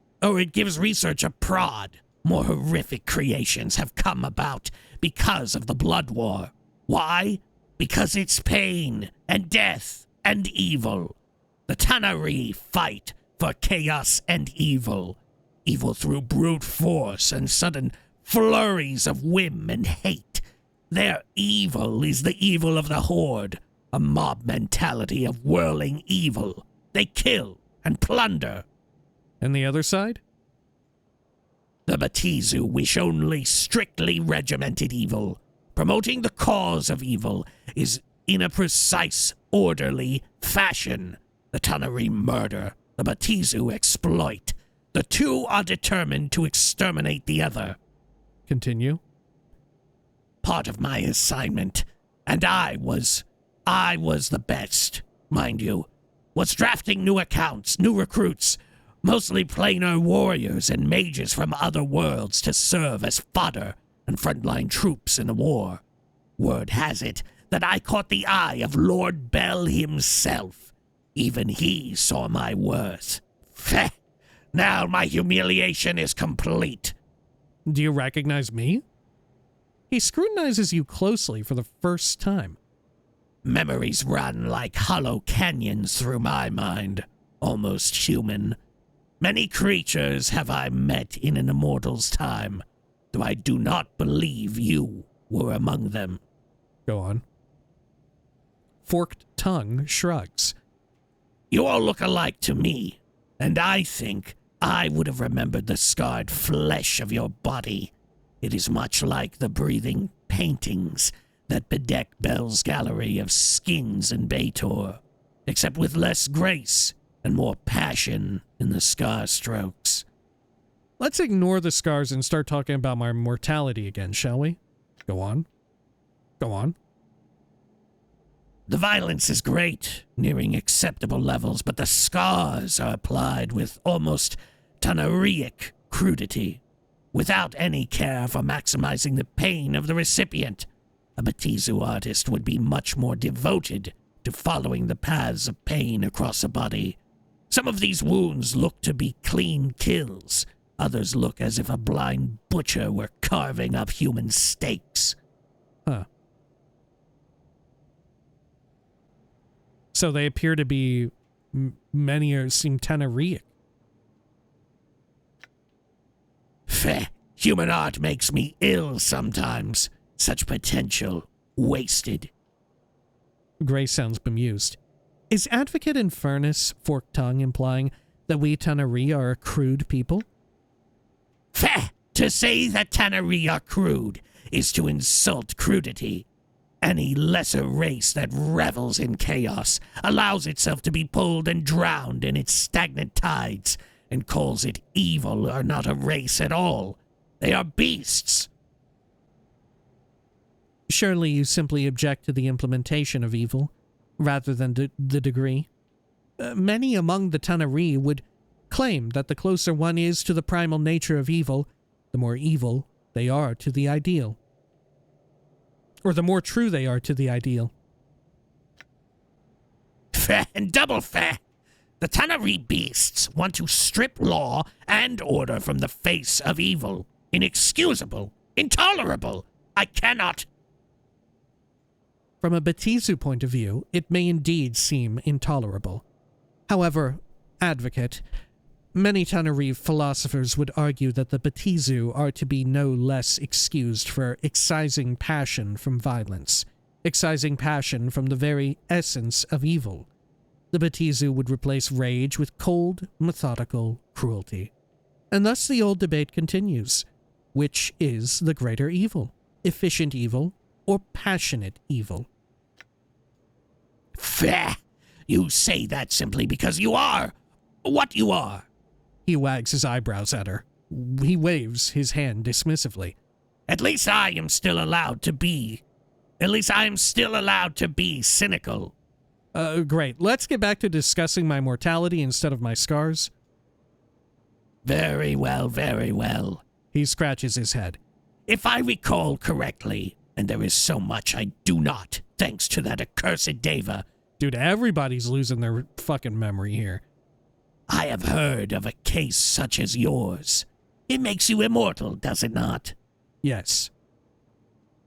creations have come about because of the blood war. Why? Because it's pain and death and evil. The Tanar'ri fight for chaos and evil. Evil through brute force and sudden flurries of whim and hate. Their evil is the evil of the Horde, a mob mentality of whirling evil. They kill and plunder. And the other side? The Batizu wish only strictly regimented evil. Promoting the cause of evil is in a precise, orderly fashion. The Tanar'ri murder, the Batizu exploit. The two are determined to exterminate the other. Continue. Part of my assignment, and I was the best, mind you, was drafting new accounts, new recruits, mostly planar warriors and mages from other worlds to serve as fodder and frontline troops in the war. Word has it that I caught the eye of Lord Bel himself. Even he saw my worth. Pheh! Now my humiliation is complete. Do you recognize me? He scrutinizes you closely for the first time. Memories run like hollow canyons through my mind, almost human. Many creatures have I met in an immortal's time, though I do not believe you were among them. Go on. Forked tongue shrugs. You all look alike to me, and I think I would have remembered the scarred flesh of your body. It is much like the breathing paintings that bedeck Bel's gallery of skins and Baitor, except with less grace and more passion in the scar strokes. Let's ignore the scars and start talking about my mortality again, shall we? Go on. Go on. The violence is great, nearing acceptable levels, but the scars are applied with almost Tanarrhic crudity, without any care for maximizing the pain of the recipient. A Batizu artist would be much more devoted to following the paths of pain across a body. Some of these wounds look to be clean kills. Others look as if a blind butcher were carving up human steaks. Huh. So they appear to be, many seem Tanarrhic. Feh, human art makes me ill sometimes. Such potential wasted. Grace sounds bemused. Is Advocate in Furnace forked tongue implying that we Tanarrhi are a crude people? Feh! To say that Tanarrhi are crude is to insult crudity. Any lesser race that revels in chaos allows itself to be pulled and drowned in its stagnant tides and calls it evil are not a race at all. They are beasts. Surely you simply object to the implementation of evil, rather than the degree. Many among the Tanarrhi would claim that the closer one is to the primal nature of evil, the more evil they are to the ideal. Or the more true they are to the ideal. Feh and double feh! The Tanarrhi beasts want to strip law and order from the face of evil. Inexcusable. Intolerable. I cannot. From a Batizu point of view, it may indeed seem intolerable. However, Advocate, many Tanarrhi philosophers would argue that the Batizu are to be no less excused for excising passion from violence, excising passion from the very essence of evil. The Batizu would replace rage with cold, methodical cruelty. And thus the old debate continues. Which is the greater evil? Efficient evil or passionate evil? Feh! You say that simply because you are what you are. He wags his eyebrows at her. He waves his hand dismissively. At least I am still allowed to be. At least I am still allowed to be cynical. Great. Let's get back to discussing my mortality instead of my scars. Very well, very well. He scratches his head. If I recall correctly, and there is so much I do not, thanks to that accursed Deva. Dude, everybody's losing their fucking memory here. I have heard of a case such as yours. It makes you immortal, does it not? Yes.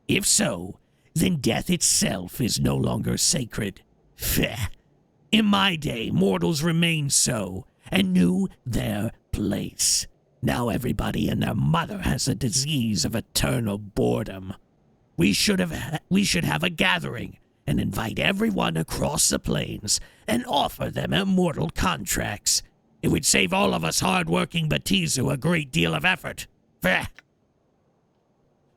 If so, then death itself is no longer sacred. Feh. In my day, mortals remained so, and knew their place. Now everybody and their mother has a disease of eternal boredom. We should have a gathering and invite everyone across the plains and offer them immortal contracts. It would save all of us hard-working Batizu a great deal of effort. Feh.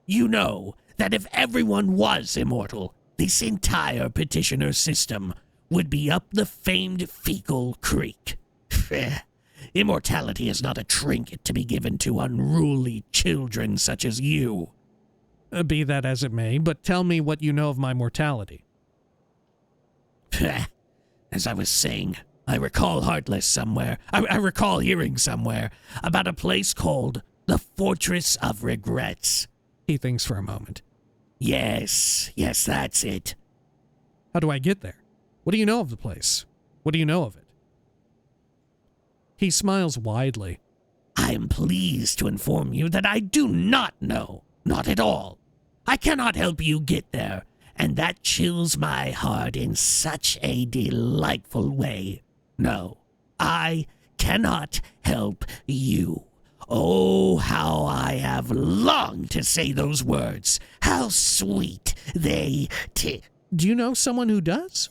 You know that if everyone was immortal, this entire petitioner system would be up the famed Fhjull Creek. Feh. Immortality is not a trinket to be given to unruly children such as you. Be that as it may, but tell me what you know of my mortality. As I was saying, I recall I recall hearing somewhere about a place called the Fortress of Regrets. He thinks for a moment. Yes, that's it. How do I get there? What do you know of the place? What do you know of it? He smiles widely. I am pleased to inform you that I do not know. Not at all. I cannot help you get there, and that chills my heart in such a delightful way. No, I cannot help you. Oh, how I have longed to say those words. How sweet they Do you know someone who does?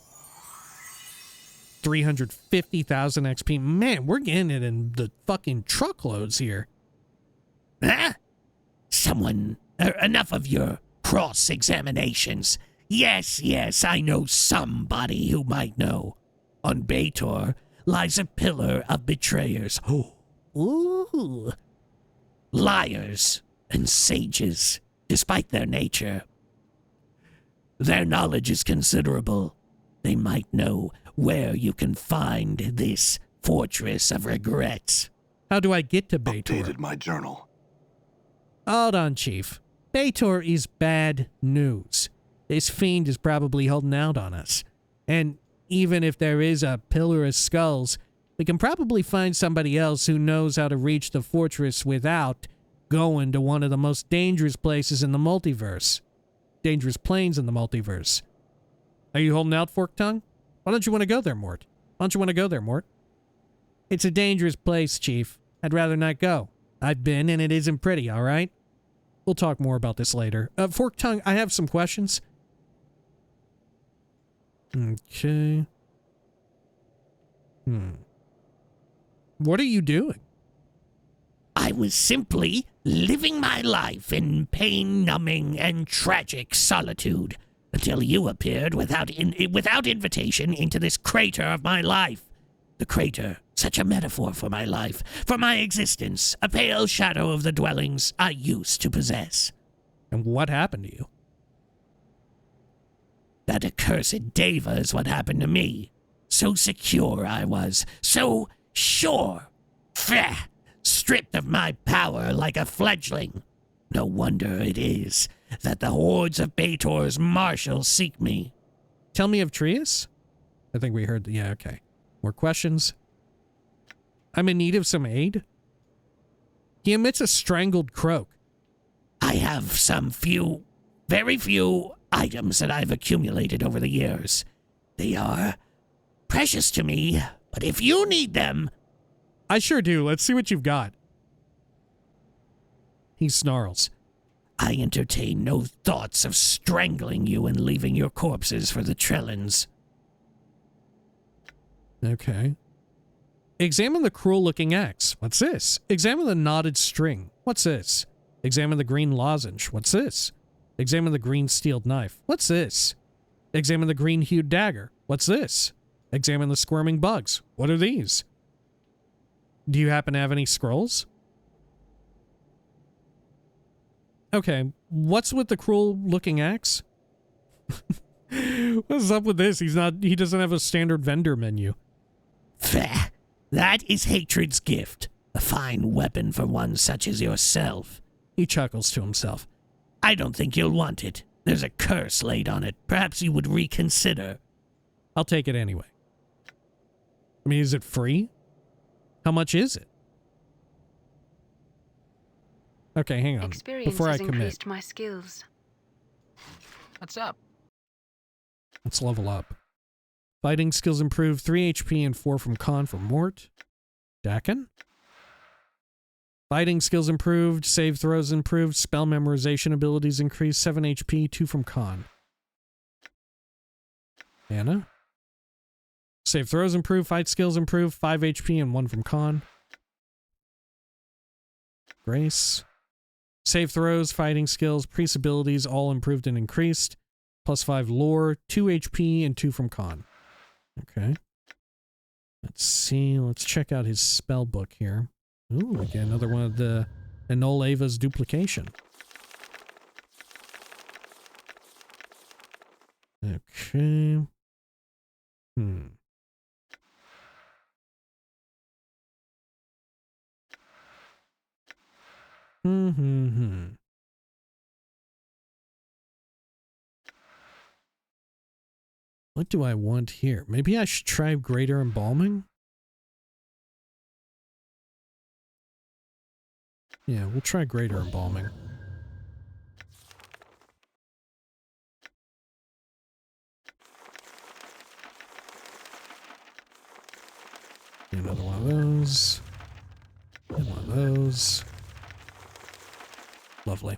350,000 XP. Man, we're getting it in the fucking truckloads here. Huh? Someone... enough of your cross-examinations. Yes, I know somebody who might know. On Baator lies a pillar of betrayers. Ooh. Liars and sages, despite their nature. Their knowledge is considerable. They might know where you can find this fortress of regrets. How do I get to Baator? Updated my journal. Hold on, Chief. Baator is bad news. This fiend is probably holding out on us. And even if there is a pillar of skulls, we can probably find somebody else who knows how to reach the fortress without going to one of the most dangerous places in the multiverse. Dangerous planes in the multiverse. Are you holding out, Fork Tongue? Why don't you want to go there, Mort? Why don't you want to go there, Mort? It's a dangerous place, Chief. I'd rather not go. I've been, and it isn't pretty, all right? We'll talk more about this later. Fork Tongue, I have some questions. Okay. What are you doing? I was simply living my life in pain-numbing and tragic solitude until you appeared without invitation into this crater of my life. The crater, such a metaphor for my life, for my existence, a pale shadow of the dwellings I used to possess. And what happened to you? That accursed Deva is what happened to me. So secure I was, so sure. Pfft, stripped of my power like a fledgling. No wonder it is that the hordes of Baator's marshals seek me. Tell me of Trias? I think we heard the... Yeah, okay. More questions? I'm in need of some aid? He emits a strangled croak. I have some very few items that I've accumulated over the years. They are precious to me, but if you need them... I sure do. Let's see what you've got. He snarls. I entertain no thoughts of strangling you and leaving your corpses for the Trellins. Okay. Examine the cruel-looking axe. What's this? Examine the knotted string. What's this? Examine the green lozenge. What's this? Examine the green steeled knife. What's this? Examine the green-hued dagger. What's this? Examine the squirming bugs. What are these? Do you happen to have any scrolls? Okay, what's with the cruel-looking axe? What's up with this? He doesn't have a standard vendor menu. Pfft, that is hatred's gift. A fine weapon for one such as yourself. He chuckles to himself. I don't think you'll want it. There's a curse laid on it. Perhaps you would reconsider. I'll take it anyway. I mean, is it free? How much is it? Okay, hang on. Experience Before I has commit. increased my skills. What's up? Let's level up. Fighting skills improved 3 HP and 4 from con for Mort. Dakin. Fighting skills improved, save throws improved, spell memorization abilities increased 7 HP, 2 from con. Anna. Save throws improved, fight skills improved, 5 HP and 1 from con. Grace. Save throws, fighting skills, priest abilities all improved and increased. Plus 5 lore, 2 HP and 2 from con. Okay. Let's see. Let's check out his spell book here. Ooh, again, another one of the Annul Ava's duplication. Okay. What do I want here? Maybe I should try greater embalming? Yeah, we'll try greater embalming. Another one of those. And one of those. Lovely.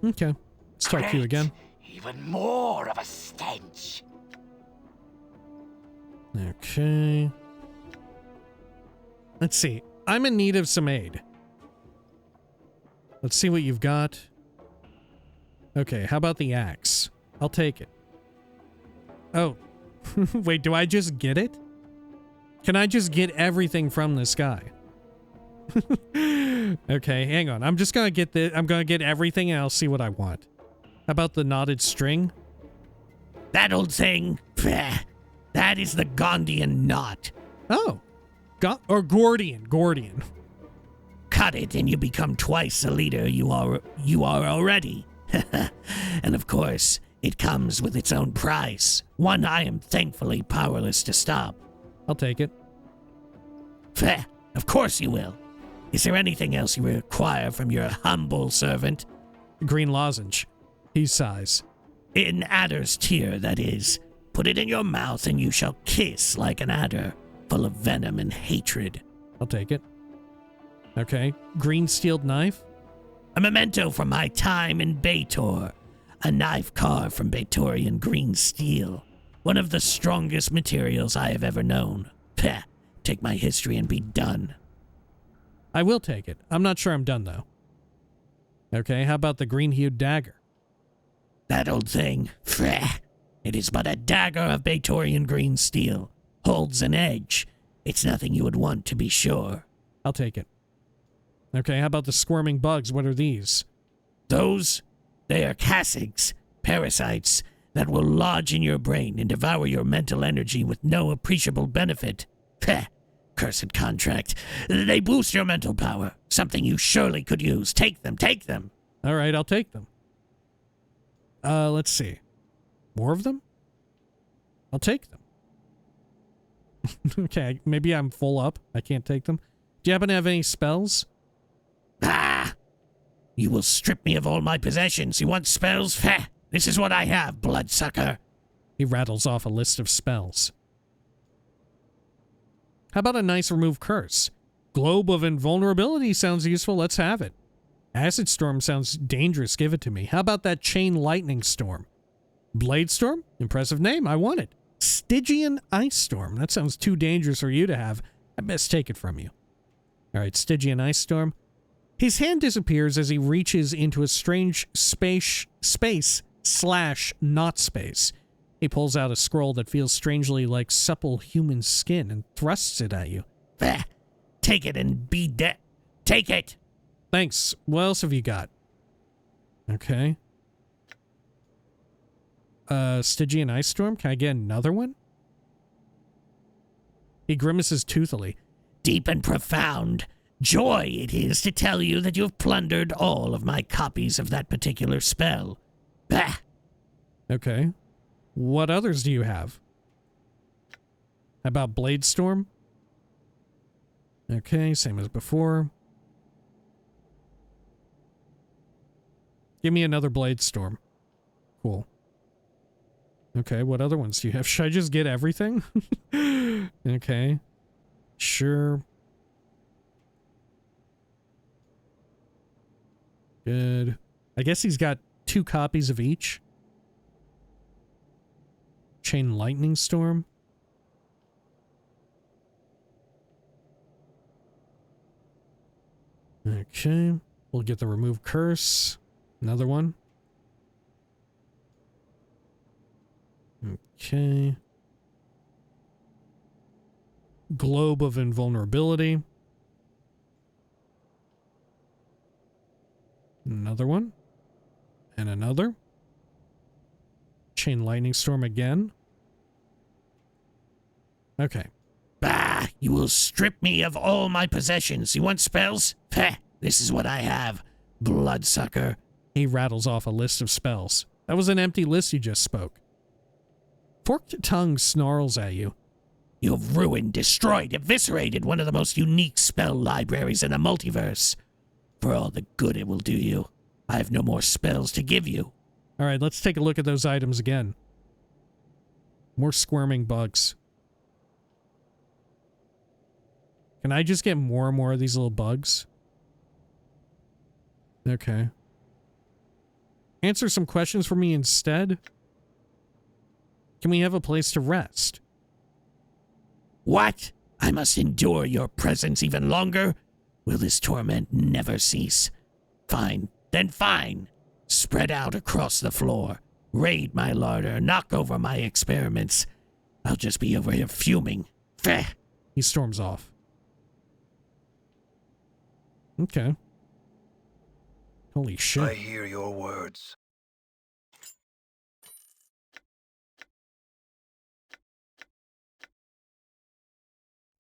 Okay. Let's talk to you again. Even more of a stench. Okay. Let's see. I'm in need of some aid. Let's see what you've got. Okay, how about the axe? I'll take it. Oh. Wait, do I just get it? Can I just get everything from this guy? Okay, hang on. I'm just gonna get I'm gonna get everything and I'll see what I want. How about the knotted string? That old thing, pfft, that is the Gondian knot. Oh. Or Gordian. Cut it and you become twice the leader you are already. And of course, it comes with its own price. One I am thankfully powerless to stop. I'll take it. Pfft, of course you will. Is there anything else you require from your humble servant? Green lozenge. He sighs. In adder's tear, that is. Put it in your mouth and you shall kiss like an adder, full of venom and hatred. I'll take it. Okay. Green steeled knife? A memento from my time in Baator. A knife carved from Baatorian green steel. One of the strongest materials I have ever known. Peh, take my history and be done. I will take it. I'm not sure I'm done, though. Okay, how about the green-hued dagger? That old thing, pfft, it is but a dagger of Baatorian green steel. Holds an edge. It's nothing you would want, to be sure. I'll take it. Okay, how about the squirming bugs? What are these? Those? They are cassigs, parasites, that will lodge in your brain and devour your mental energy with no appreciable benefit. Peh, cursed contract. They boost your mental power, something you surely could use. Take them, take them. All right, I'll take them. Let's see. More of them? I'll take them. Okay, maybe I'm full up. I can't take them. Do you happen to have any spells? Ah! You will strip me of all my possessions. You want spells? Peh, this is what I have, bloodsucker. He rattles off a list of spells. How about a nice remove curse? Globe of Invulnerability sounds useful. Let's have it. Acid Storm sounds dangerous. Give it to me. How about that Chain Lightning Storm? Blade Storm? Impressive name. I want it. Stygian Ice Storm. That sounds too dangerous for you to have. I best take it from you. All right, Stygian Ice Storm. His hand disappears as he reaches into a strange space/not space. He pulls out a scroll that feels strangely like supple human skin and thrusts it at you. Bah, take it and be dead. Take it. Thanks. What else have you got? Okay. Stygian Ice Storm? Can I get another one? He grimaces toothily. Deep and profound. Joy it is to tell you that you have plundered all of my copies of that particular spell. Bah. Okay. What others do you have? How about Blade Storm? Okay, same as before. Give me another Blade Storm. Cool. Okay, what other ones do you have? Should I just get everything? Okay. Sure. Good. I guess he's got 2 copies of each. Chain Lightning Storm. Okay. We'll get the Remove Curse. Another one. Okay. Globe of Invulnerability. Another one. And another. Chain Lightning Storm again. Okay. Bah! You will strip me of all my possessions. You want spells? Peh! This is what I have. Bloodsucker. He rattles off a list of spells. That was an empty list you just spoke. Forked Tongue snarls at you. You have ruined, destroyed, eviscerated one of the most unique spell libraries in the multiverse. For all the good it will do you, I have no more spells to give you. All right, let's take a look at those items again. More squirming bugs. Can I just get more and more of these little bugs? Okay. Answer some questions for me instead? Can we have a place to rest? What? I must endure your presence even longer? Will this torment never cease? Fine, then fine. Spread out across the floor. Raid my larder, knock over my experiments. I'll just be over here fuming. Feh. He storms off. Okay. Holy shit. I hear your words.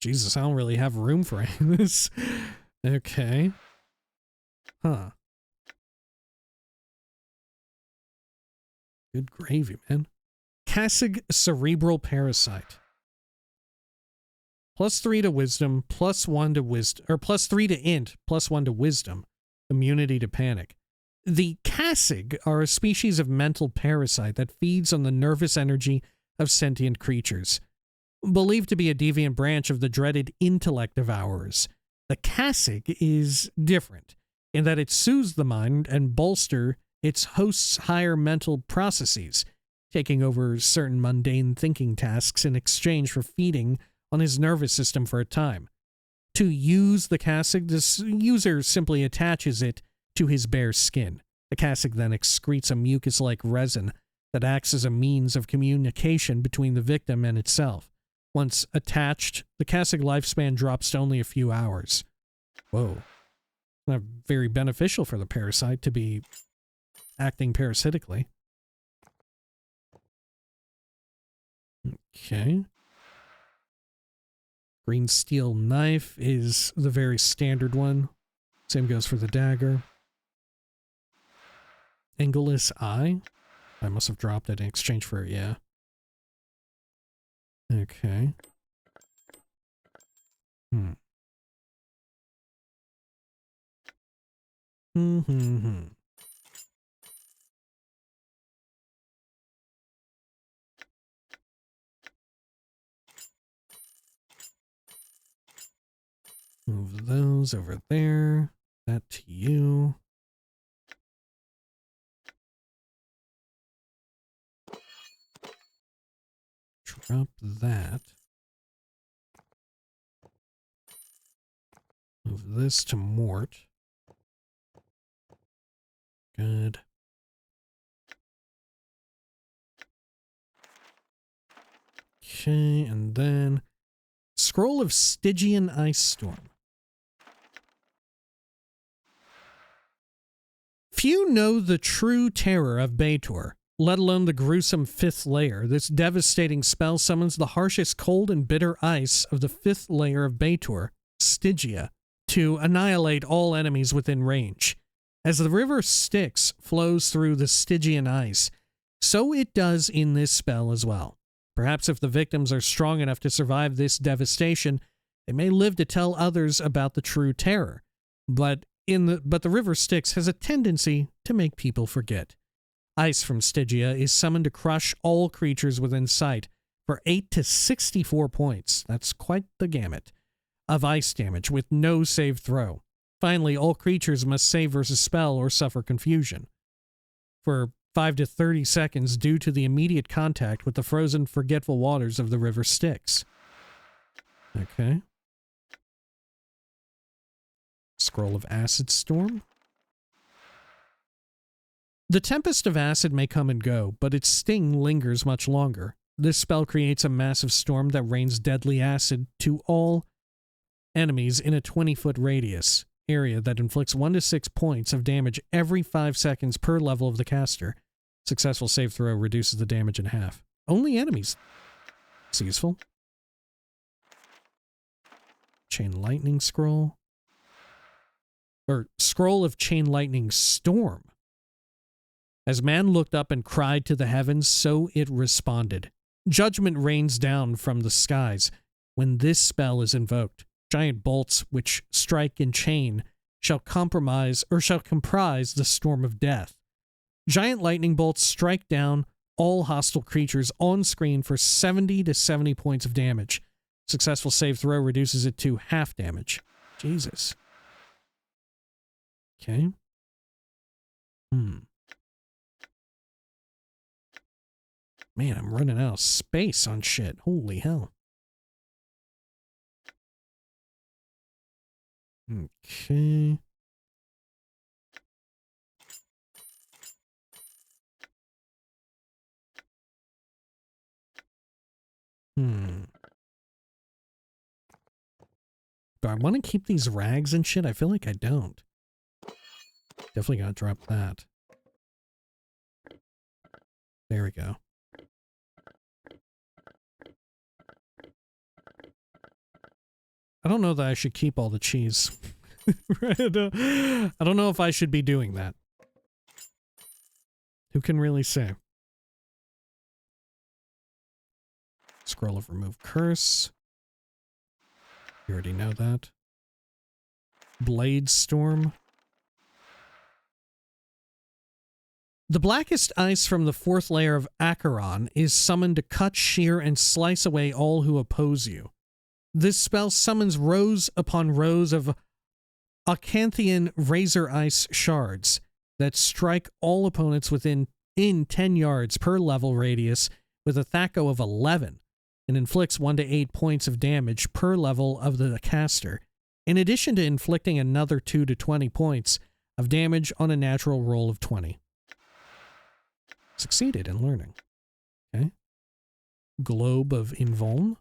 Jesus, I don't really have room for any of this. Okay. Huh. Good gravy, man. Cassig cerebral parasite. +3 to wisdom, +1 to wisdom, or +3 to int, +1 to wisdom. Immunity to panic. The Cassig are a species of mental parasite that feeds on the nervous energy of sentient creatures. Believed to be a deviant branch of the dreaded intellect devourers, the Cassig is different in that it soothes the mind and bolster its host's higher mental processes, taking over certain mundane thinking tasks in exchange for feeding on his nervous system for a time. To use the Cassig, the user simply attaches it to his bare skin. The Cassig then excretes a mucus-like resin that acts as a means of communication between the victim and itself. Once attached, the Cassig lifespan drops to only a few hours. Whoa. Not very beneficial for the parasite to be acting parasitically. Okay. Green steel knife is the very standard one. Same goes for the dagger. Angleless eye. I must have dropped it in exchange for it, yeah. Okay. Move those over there. That to you. Drop that. Move this to Mort. Good. Okay, and then Scroll of Stygian Ice Storm. Few know the true terror of Baator, let alone the gruesome fifth layer. This devastating spell summons the harshest cold and bitter ice of the fifth layer of Baator, Stygia, to annihilate all enemies within range. As the river Styx flows through the Stygian ice, so it does in this spell as well. Perhaps if the victims are strong enough to survive this devastation, they may live to tell others about the true terror. But the river Styx has a tendency to make people forget. Ice from Stygia is summoned to crush all creatures within sight for 8 to 64 points. That's quite the gamut of ice damage with no save throw. Finally, all creatures must save versus spell or suffer confusion for 5 to 30 seconds due to the immediate contact with the frozen, forgetful waters of the river Styx. Okay. Scroll of Acid Storm. The Tempest of Acid may come and go, but its sting lingers much longer. This spell creates a massive storm that rains deadly acid to all enemies in a 20-foot radius area that inflicts 1 to 6 points of damage every 5 seconds per level of the caster. Successful save throw reduces the damage in half. Only enemies. It's useful. Chain Lightning Scroll. Or Scroll of Chain Lightning Storm. As man looked up and cried to the heavens, so it responded. Judgment rains down from the skies when this spell is invoked. Giant bolts which strike in chain shall comprise the storm of death. Giant lightning bolts strike down all hostile creatures on screen for 70 to 70 points of damage. Successful save throw reduces it to half damage. Jesus. Okay. Man, I'm running out of space on shit. Holy hell. Okay. Do I want to keep these rags and shit? I feel like I don't. Definitely gotta drop that. There we go. I don't know that I should keep all the cheese. I don't know if I should be doing that. Who can really say? Scroll of remove curse. You already know that. Blade storm. The blackest ice from the 4th layer of Acheron is summoned to cut, shear, and slice away all who oppose you. This spell summons rows upon rows of Acanthian razor ice shards that strike all opponents within 10 yards per level radius with a THAC0 of 11 and inflicts 1 to 8 points of damage per level of the caster, in addition to inflicting another 2 to 20 points of damage on a natural roll of 20. Succeeded in learning. Okay. Globe of Invuln.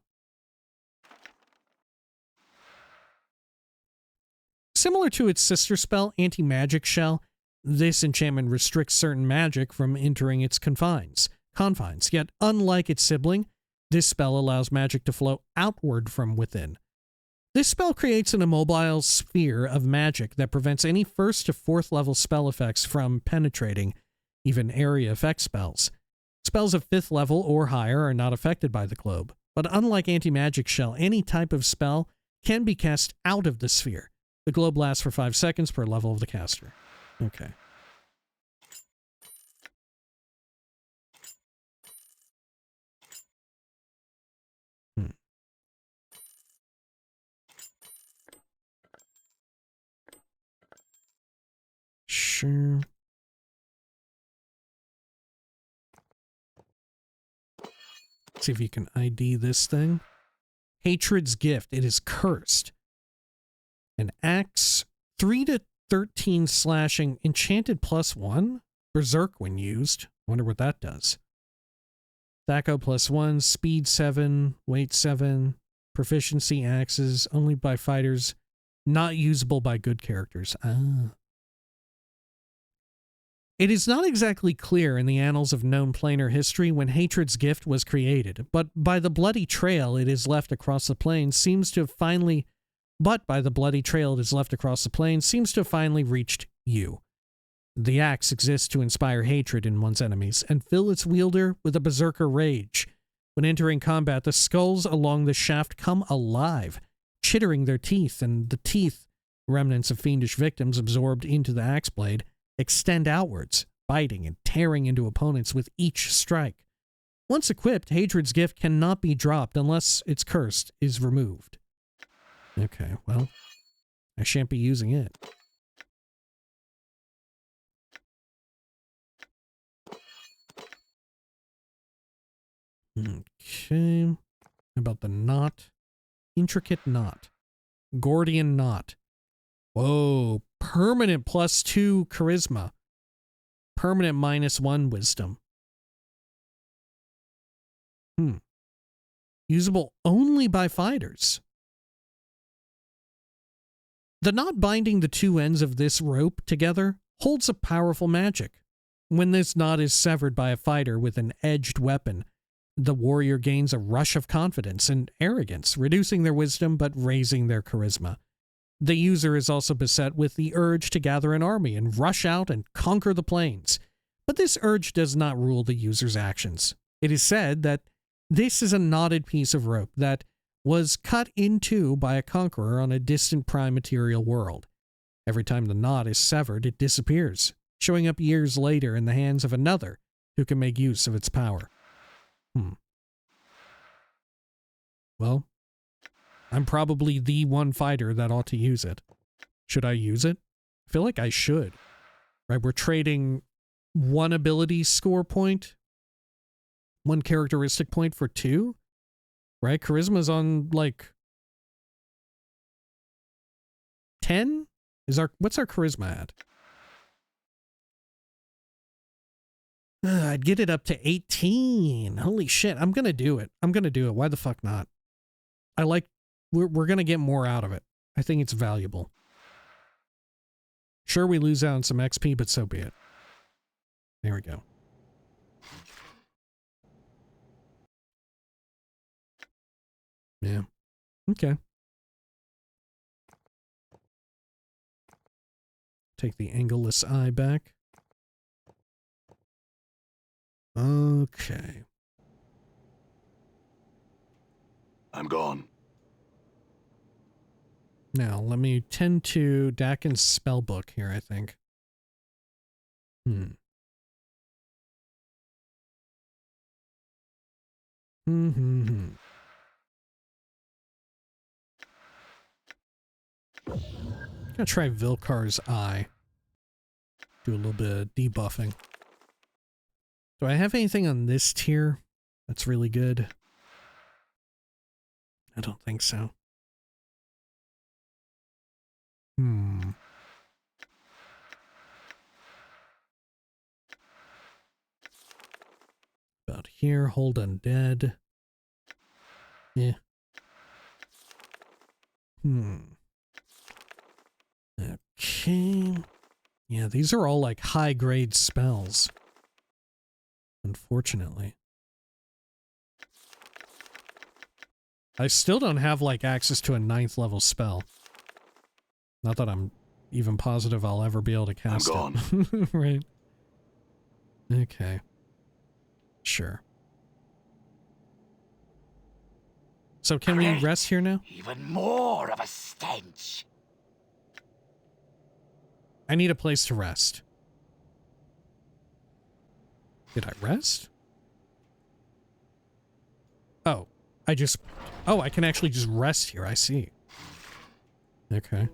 Similar to its sister spell, Anti-Magic Shell, this enchantment restricts certain magic from entering its confines. Yet, unlike its sibling, this spell allows magic to flow outward from within. This spell creates an immobile sphere of magic that prevents any 1st to 4th level spell effects from penetrating, even area effect spells. Spells of 5th level or higher are not affected by the globe, but unlike Anti-Magic Shell, any type of spell can be cast out of the sphere. The globe lasts for 5 seconds per level of the caster. Okay. Sure. Let's see if you can ID this thing. Hatred's Gift. It is cursed. An axe, 3 to 13 slashing, enchanted +1. Berserk when used. Wonder what that does. THAC0 +1, speed 7, weight 7, proficiency axes, only by fighters, not usable by good characters. Ah. It is not exactly clear in the annals of known planar history when Hatred's Gift was created, but by the bloody trail it is left across the plains seems to have finally reached you. The axe exists to inspire hatred in one's enemies and fill its wielder with a berserker rage. When entering combat, the skulls along the shaft come alive, chittering their teeth, and the teeth, remnants of fiendish victims absorbed into the axe blade, extend outwards, biting and tearing into opponents with each strike. Once equipped, Hatred's Gift cannot be dropped unless its curse is removed. Okay, well, I shan't be using it. Okay. How about the knot? Intricate knot. Gordian knot. Whoa. Permanent +2 charisma. Permanent -1 wisdom. Usable only by fighters. The knot binding the two ends of this rope together holds a powerful magic. When this knot is severed by a fighter with an edged weapon, the warrior gains a rush of confidence and arrogance, reducing their wisdom but raising their charisma. The user is also beset with the urge to gather an army and rush out and conquer the plains. But this urge does not rule the user's actions. It is said that this is a knotted piece of rope that was cut in two by a conqueror on a distant prime material world. Every time the knot is severed, it disappears, showing up years later in the hands of another who can make use of its power. Well, I'm probably the one fighter that ought to use it. Should I use it? I feel like I should. Right, we're trading one ability score point, one characteristic point for 2. Right? Charisma's on, like, 10? What's our charisma at? I'd get it up to 18. Holy shit, I'm gonna do it. I'm gonna do it. Why the fuck not? I like, we're gonna get more out of it. I think it's valuable. Sure, we lose out on some XP, but so be it. There we go. Yeah. Okay. Take the angleless eye back. Okay. I'm gone. Now, let me tend to Dakin's spellbook here, I think. Gonna try Vilkar's eye. Do a little bit of debuffing. Do I have anything on this tier that's really good? I don't think so. About here, hold undead. Yeah. Okay. Yeah, these are all like high-grade spells. Unfortunately. I still don't have like access to a 9th level spell. Not that I'm even positive I'll ever be able to cast I'm it. Right. Okay. Sure. So can we rest here now? Even more of a stench. I need a place to rest. Did I rest? Oh, I can actually just rest here. I see. Okay.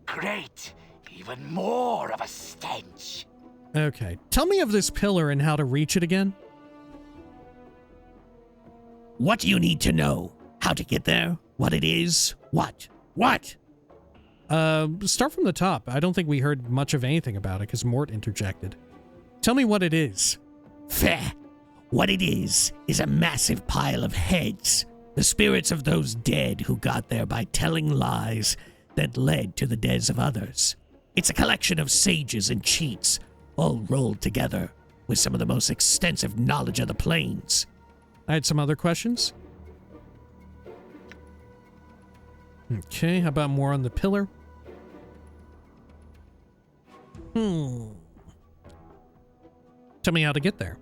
Great. Even more of a stench. Okay. Tell me of this pillar and how to reach it again. What do you need to know? How to get there? What it is? What? What? Start from the top. I don't think we heard much of anything about it because Mort interjected. Tell me what it is. Fair. What it is a massive pile of heads. The spirits of those dead who got there by telling lies that led to the deaths of others. It's a collection of sages and cheats, all rolled together with some of the most extensive knowledge of the planes. I had some other questions. Okay, how about more on the pillar? Tell me how to get there.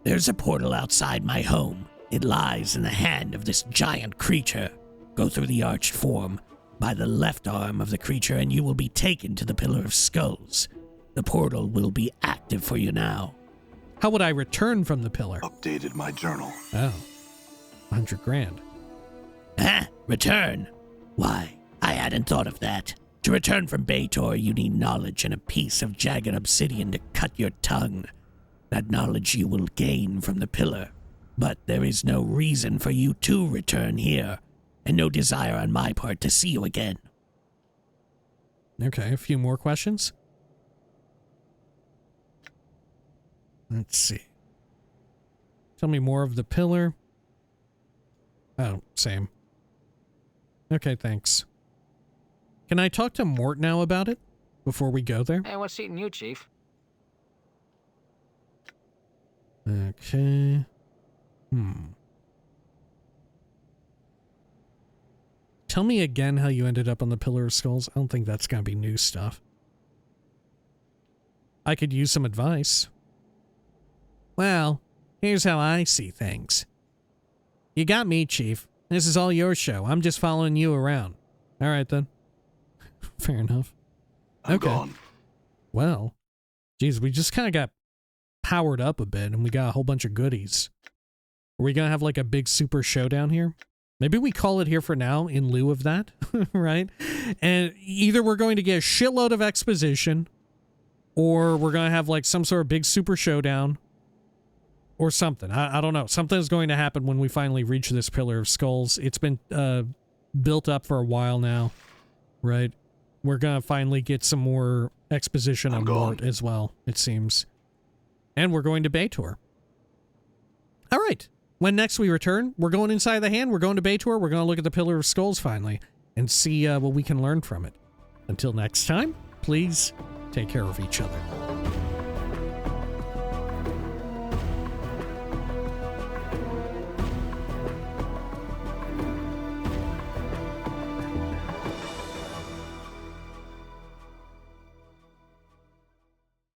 There's a portal outside my home. It lies in the hand of this giant creature. Go through the arched form by the left arm of the creature and you will be taken to the Pillar of Skulls. The portal will be active for you now. How would I return from the pillar? Updated my journal. Oh, 100 grand. Huh? Return? Why, I hadn't thought of that. To return from Baitor, you need knowledge and a piece of jagged obsidian to cut your tongue. That knowledge you will gain from the pillar. But there is no reason for you to return here, and no desire on my part to see you again. Okay, a few more questions. Let's see. Tell me more of the pillar. Oh, same. Okay, thanks. Can I talk to Mort now about it before we go there? Hey, what's eating you, Chief? Okay. Tell me again how you ended up on the Pillar of Skulls. I don't think that's gonna be new stuff. I could use some advice. Well, here's how I see things. You got me, Chief. This is all your show. I'm just following you around. All right, then. Fair enough. I'm gone. Well, geez, we just kind of got powered up a bit and we got a whole bunch of goodies. Are we going to have like a big super showdown here? Maybe we call it here for now in lieu of that, right? And either we're going to get a shitload of exposition or we're going to have like some sort of big super showdown or something. I don't know. Something's going to happen when we finally reach this Pillar of Skulls. It's been built up for a while now, right? We're going to finally get some more exposition on Mort as well, it seems. And we're going to Baitor. All right. When next we return, we're going inside the hand. We're going to Baitor. We're going to look at the Pillar of Skulls finally and see what we can learn from it. Until next time, please take care of each other.